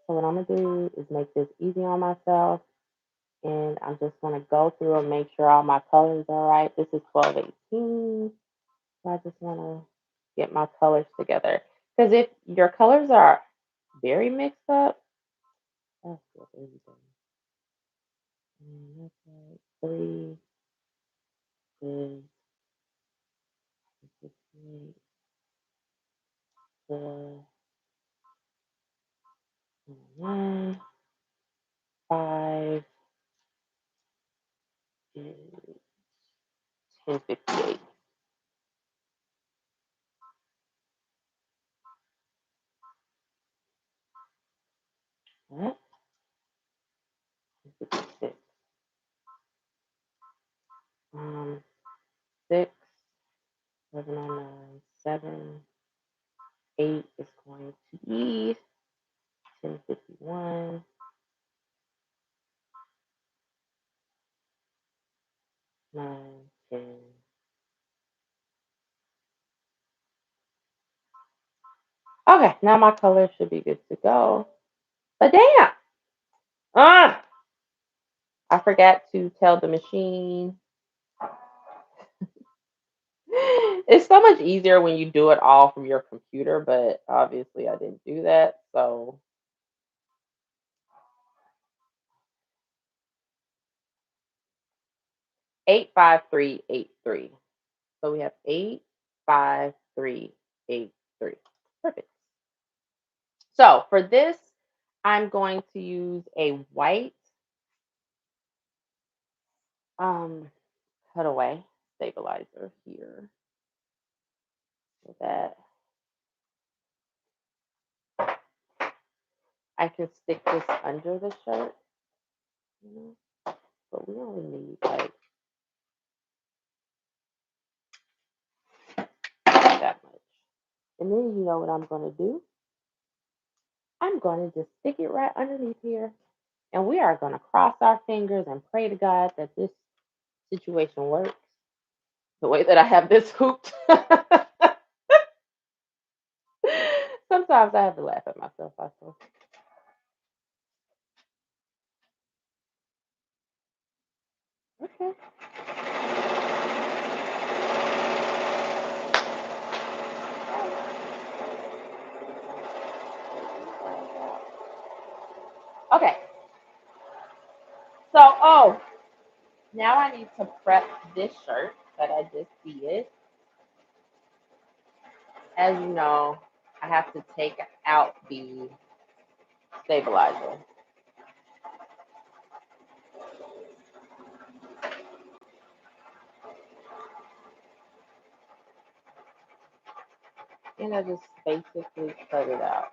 So what I'm gonna do is make this easy on myself, and I'm just gonna go through and make sure all my colors are right. This is 1218, so I just wanna get my colors together because if your colors are very mixed up, that's what everything. And that's like 3 is 4, 1, 5 is 1058. What? 56. 6, 709, 7, 8 is going to be 1051, 9, 10. Okay, now my color should be good to go. But damn! Ah! I forgot to tell the machine. It's so much easier when you do it all from your computer, but obviously I didn't do that. So 85383. So we have 85383. Perfect. So for this, I'm going to use a white um, cutaway stabilizer here so that I can stick this under the shirt. you know. But we only need like that much. And then you know what I'm gonna do? I'm gonna just stick it right underneath here. And we are gonna cross our fingers and pray to God that this situation works the way that I have this hooped. Sometimes I have to laugh at myself, I suppose. Okay. Okay. So, oh, now I need to prep this shirt that I just did. As you know, I have to take out the stabilizer. And I just basically cut it out.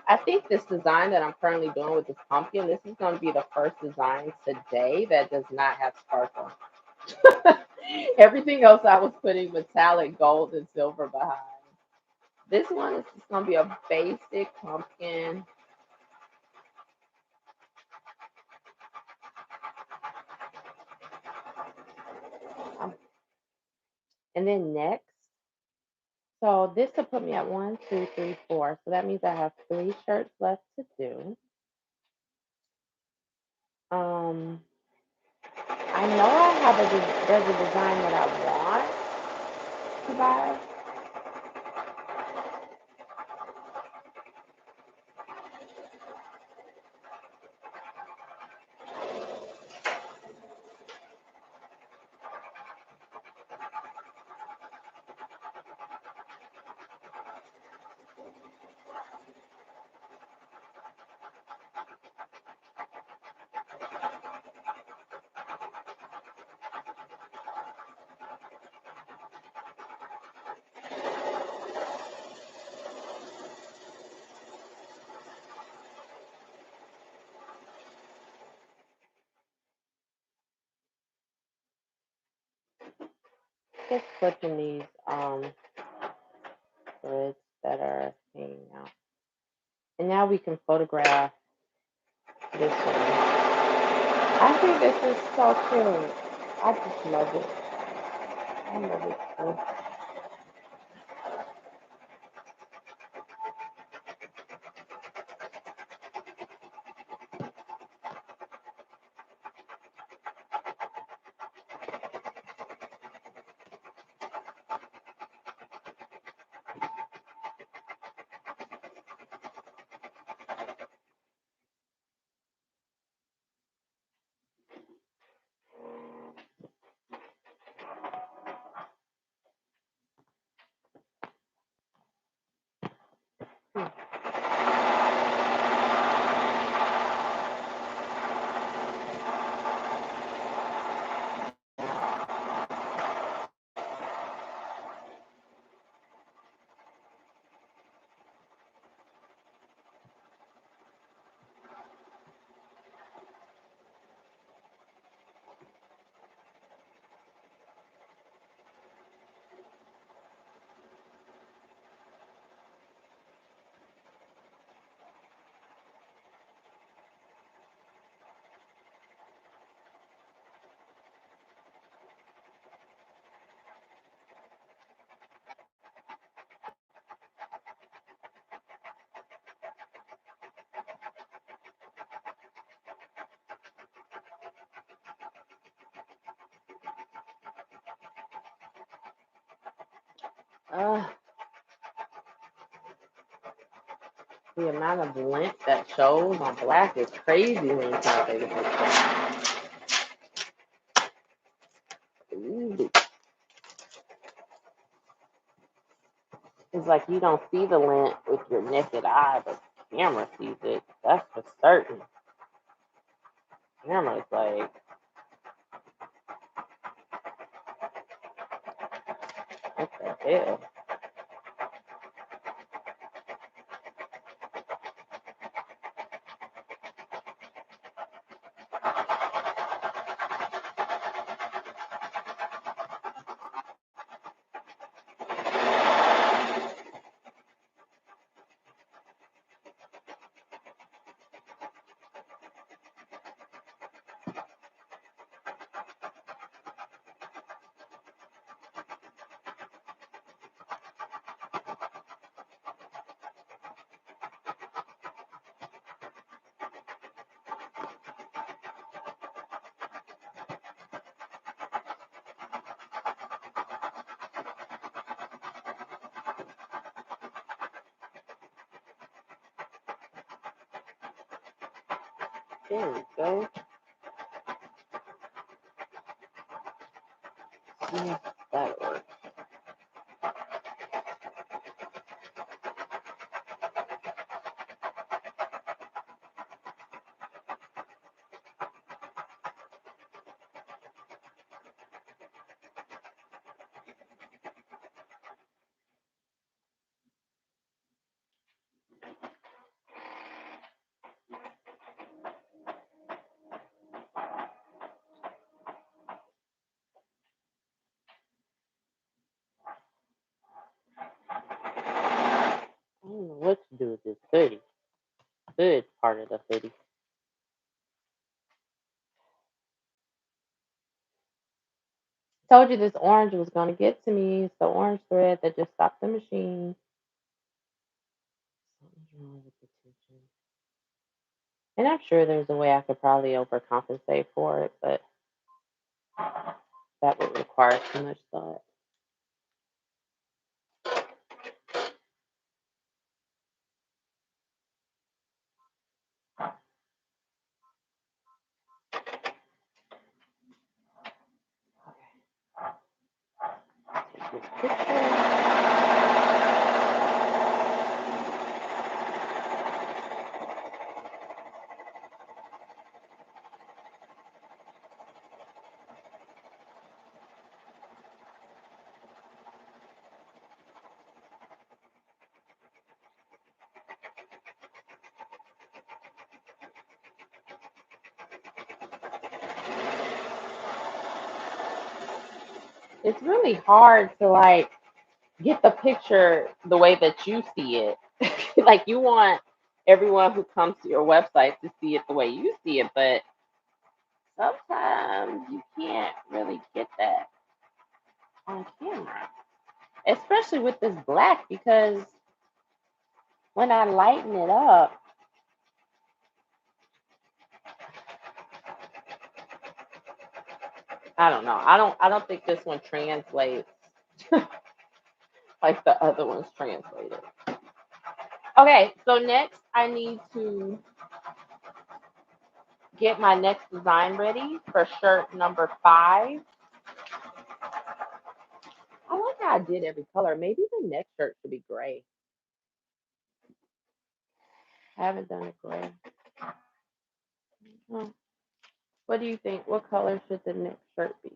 I think this design that I'm currently doing with this pumpkin, this is going to be the first design today that does not have sparkle. Everything else I was putting metallic gold and silver behind. This one is just going to be a basic pumpkin. And then next, so this will put me at 1, 2, 3, 4. So that means I have 3 shirts left to do. Um, I know I have there's a design that I want to buy. Just flipping these threads that are hanging out. And now we can photograph this one. I think this is so cute. I just love it. I love it too. Uh, the amount of lint that shows on black is crazy when you try to take a picture. Ooh. It's like you don't see the lint with your naked eye, but the camera sees it. That's for certain. Camera's like, what the hell? There we go. See if that works. I don't know what to do with this hoodie. Hood part of the hoodie. Told you this orange was gonna get to me. It's the orange thread that just stopped the machine. Something's wrong with the tension. And I'm sure there's a way I could probably overcompensate for it, but that would require too much thought. Take this picture. It's really hard to like get the picture the way that you see it. Like you want everyone who comes to your website to see it the way you see it, but sometimes you can't really get that on camera, especially with this black, because when I lighten it up, I don't know. I don't think this one translates like the other ones translated. Okay, so next I need to get my next design ready for shirt number 5. I like how I did every color. Maybe the next shirt should be gray. I haven't done it gray. Oh, what do you think? What color should the next shirt be?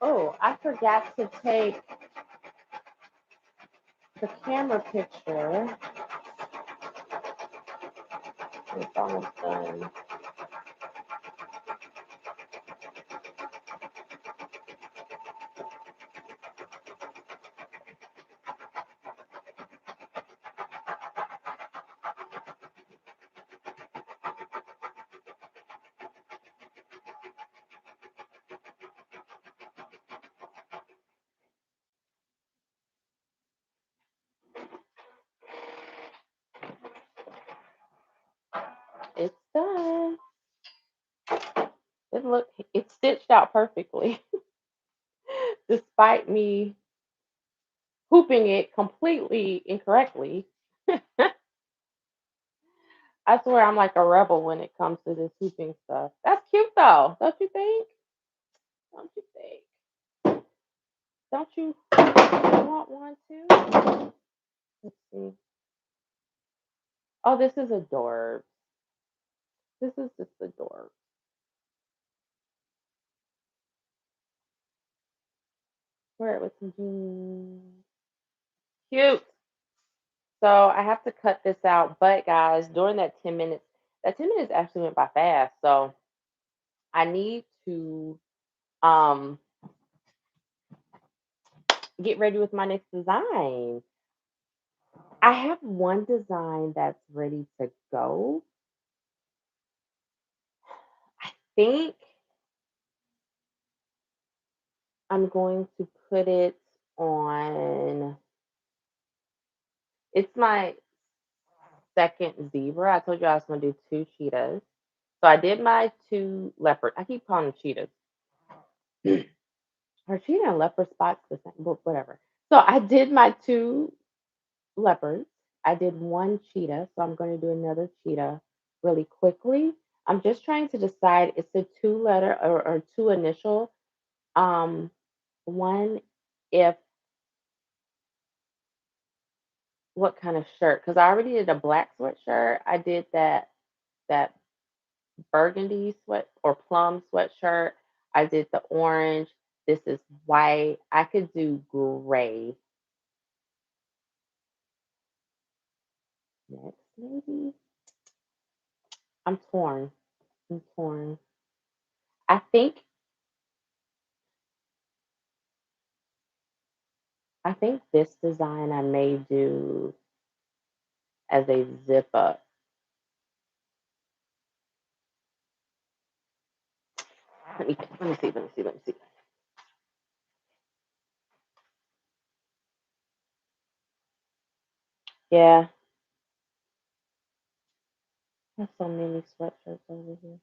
Oh, I forgot to take the camera picture. It's almost done. It's done. It's stitched out perfectly, despite me hooping it completely incorrectly. I swear I'm like a rebel when it comes to this hooping stuff. That's cute though, don't you think? Don't you think? Don't you want one too? Let's see. Oh, this is adorable. This is just adorable. Wear it with some jeans. Cute. So I have to cut this out, but guys, during that 10 minutes actually went by fast. So I need to um get ready with my next design. I have one design that's ready to go. I think I'm going to put it on. It's my second zebra. I told you I was going to do two cheetahs. So I did my two leopard. I keep calling them cheetahs. Are cheetah and leopard spots the same? But whatever. So I did my two leopards. I did one cheetah. So I'm going to do another cheetah really quickly. I'm just trying to decide. It's a two letter or two initial. Um, one if what kind of shirt? Because I already did a black sweatshirt. I did that burgundy sweat or plum sweatshirt. I did the orange. This is white. I could do gray next, maybe. I'm torn. I'm torn. I think I think this design I may do as a zip up. Let me see. Let me see. Let me see. Yeah, there's so many sweatshirts over here.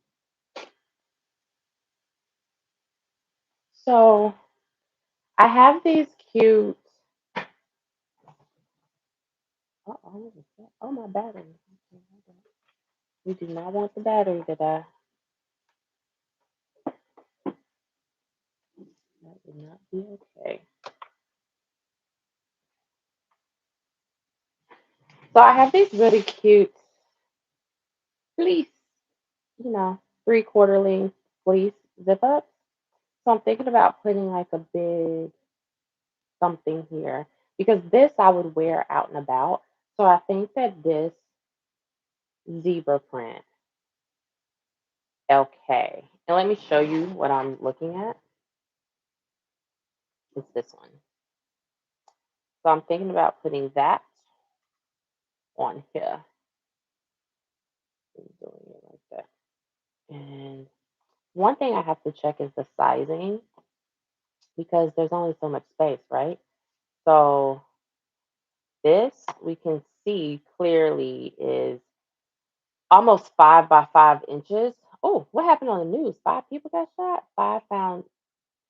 So I have these cute. Oh, my battery. We do not want the battery today. That would not be okay. So I have these really cute fleece, you know, 3/4 length fleece zip ups. So I'm thinking about putting like a big something here because this I would wear out and about. So I think that this zebra print, okay. And let me show you what I'm looking at. It's this one. So I'm thinking about putting that on here. I'm doing it like that. And one thing I have to check is the sizing because there's only so much space, right? So this we can see clearly is almost 5 by 5 inches. Oh, what happened on the news? 5 people got shot. Five found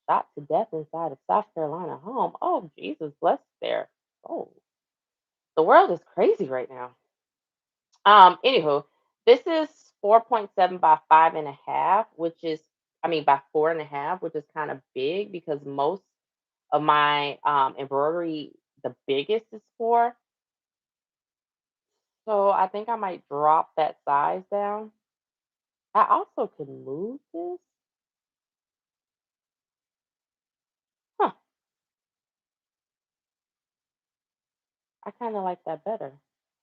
shot to death inside a South Carolina home. Oh, Jesus, bless there. Oh, the world is crazy right now. Anywho, this is 4.7 by 5.5, which is, I mean, by 4.5, which is kind of big because most of my embroidery, the biggest is 4. So I think I might drop that size down. I also can move this. I kind of like that better.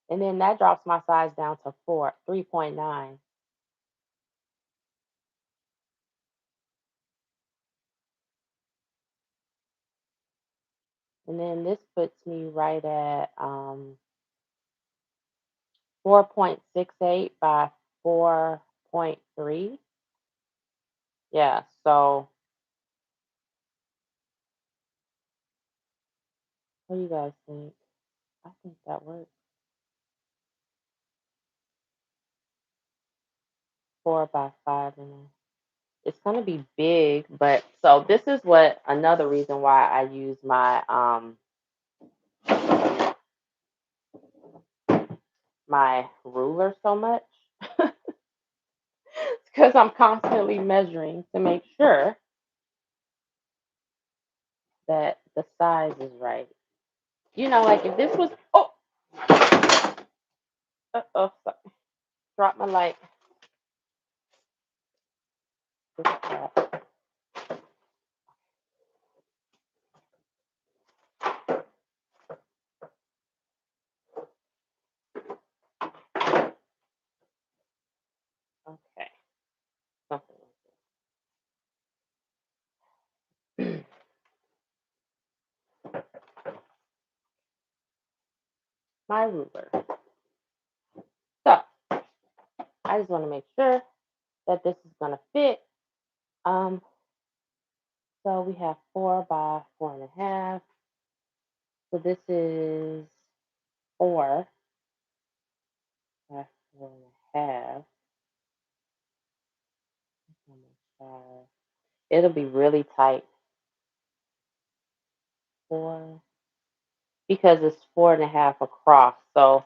And then that drops my size down to 3.9. And then this puts me right at 4.68 by 4.3. Yeah, so what do you guys think? I think that works. 4 by 5 and it's gonna be big, but so this is what another reason why I use my ruler so much. Because I'm constantly measuring to make sure that the size is right. Like if this was sorry, drop my light. Okay, something like this. My ruler. So I just want to make sure that this is gonna fit. Um, so we have 4 by 4.5. So this is 4 by 4.5. It'll be really tight. 4 because it's 4.5 across. So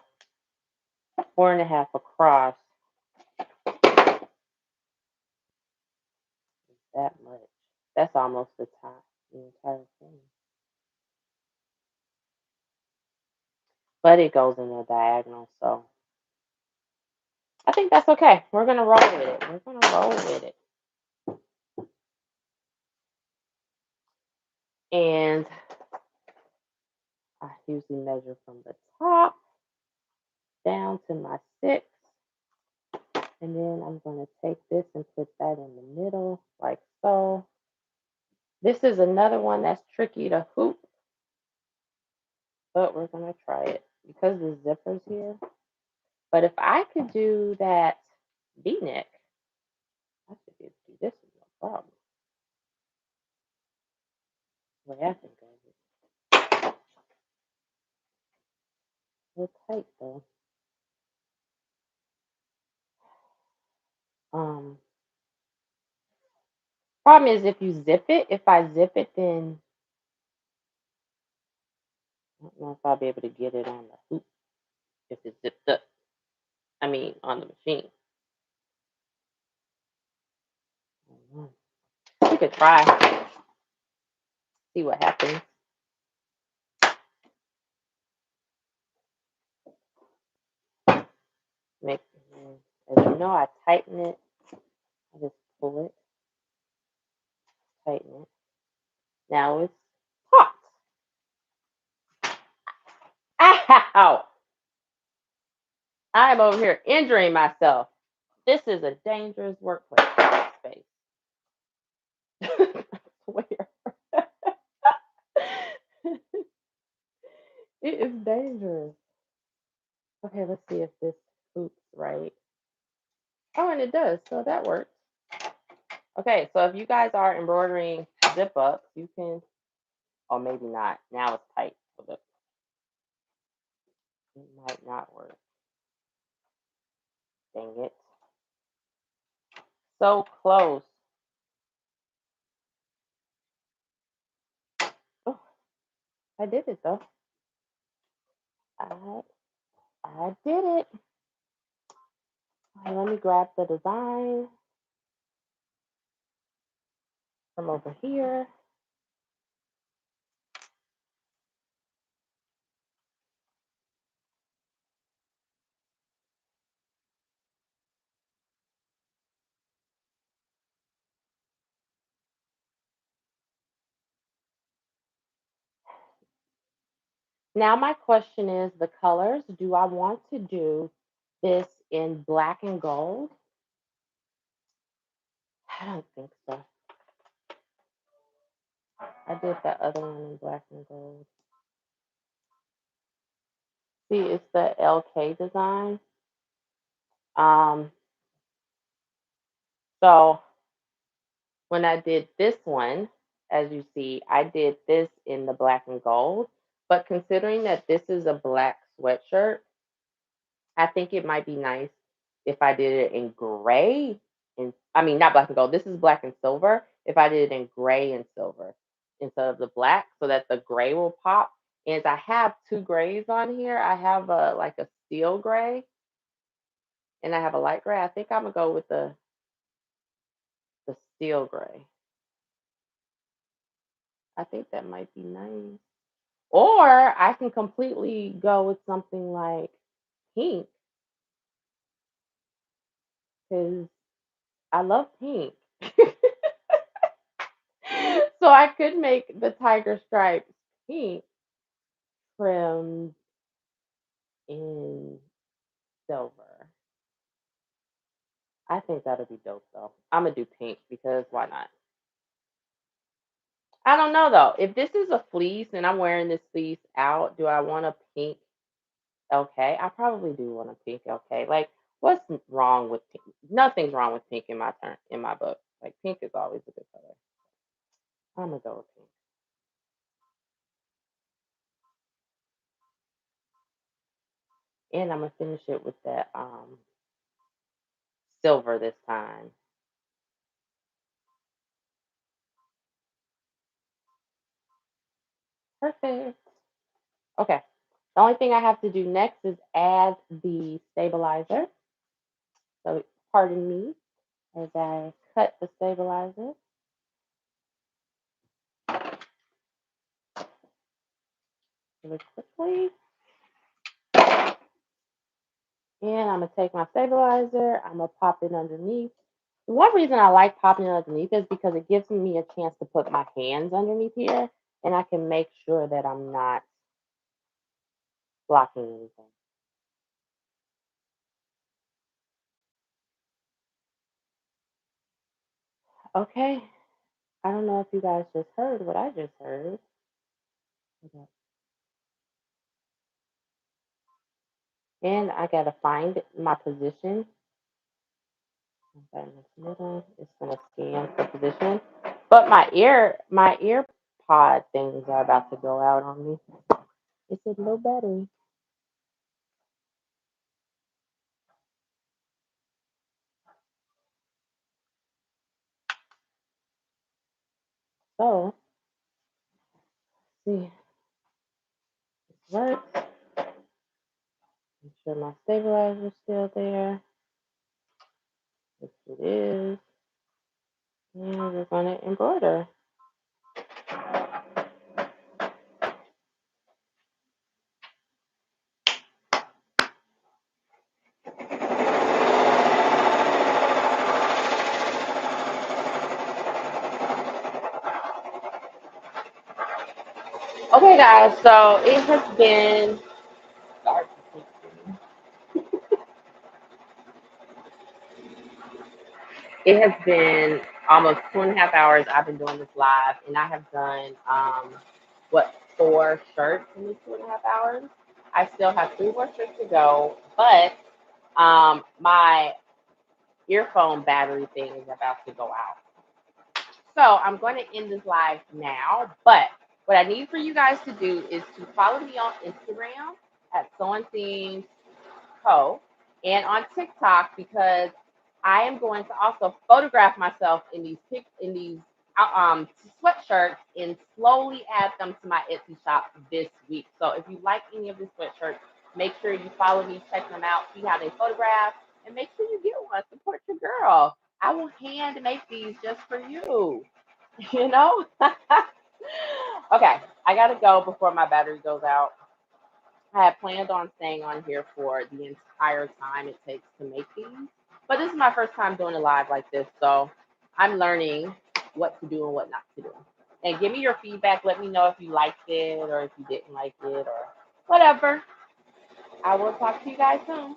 4.5 across is that much. That's almost the entire thing. But it goes in the diagonal, so I think that's okay. We're gonna roll with it. We're gonna roll with it. And I usually measure from the top down to my 6. And then I'm going to take this and put that in the middle, like so. This is another one that's tricky to hoop, but we're going to try it because the zipper's here. But if I could do that V-neck, I should be able to do this with no problem. The way I think of it. A little tight though. Problem is if you zip it, if I zip it, then I don't know if I'll be able to get it on the hoop if it's zipped up. I mean, on the machine. We could try, see what happens. Make, as you know, I tighten it. I just pull it, tighten it. Now it's hot. Ow! I'm over here injuring myself. This is a dangerous workplace space. Where it is dangerous. Okay, let's see if this hoops right. Oh, and it does. So that works. Okay, so if you guys are embroidering zip ups, you can. Oh, maybe not. Now it's tight. So it might not work. Dang it. So close. Oh, I did it though. I did it. Okay, let me grab the design from over here. Now my question is the colors. Do I want to do this in black and gold? I don't think so. I did that other one in black and gold. See, it's the LK design. Um, so when I did this one, as you see, I did this in the black and gold. But considering that this is a black sweatshirt, I think it might be nice if I did it in gray and I mean not black and gold. This is black and silver. If I did it in gray and silver instead of the black, so that the gray will pop. And I have two grays on here. I have a like a steel gray and I have a light gray. I think I'm gonna go with the steel gray. I think that might be nice. Or I can completely go with something like pink because I love pink. So I could make the tiger stripes pink trimmed in silver. I think that'll be dope though. I'm gonna do pink because why not? I don't know though. If this is a fleece and I'm wearing this fleece out, do I want a pink LK? I probably do want a pink LK. Like, what's wrong with pink? Nothing's wrong with pink in my book. Like pink is always a good color. I'm gonna go with pink. And I'm gonna finish it with that silver this time. Perfect. Okay. The only thing I have to do next is add the stabilizer. So pardon me as I cut the stabilizer really quickly. And I'm gonna take my stabilizer, I'm gonna pop it underneath. One reason I like popping it underneath is because it gives me a chance to put my hands underneath here and I can make sure that I'm not blocking anything. Okay. I don't know if you guys just heard what I just heard. Okay. And I gotta find my position. Okay, in the middle. It's gonna scan for position. But my ear pod things are about to go out on me. It said no battery. So let's see, this works. Make sure my stabilizer's still there. Yes, it is. And we're gonna embroider. Okay guys, so it has been sorry. It has been almost 2.5 hours I've been doing this live, and I have done what 4 shirts in these 2.5 hours. I still have 3 more shirts to go, but my earphone battery thing is about to go out. So I'm going to end this live now. But what I need for you guys to do is to follow me on Instagram at Sew Co. and on TikTok because I am going to also photograph myself in these sweatshirts and slowly add them to my Etsy shop this week. So if you like any of these sweatshirts, make sure you follow me, check them out, see how they photograph, and make sure you get one. Support your girl. I will hand make these just for you. You know? Okay, I gotta go before my battery goes out. I had planned on staying on here for the entire time it takes to make these. But this is my first time doing a live like this, so I'm learning what to do and what not to do. And give me your feedback. Let me know if you liked it or if you didn't like it or Whatever. I will talk to you guys soon.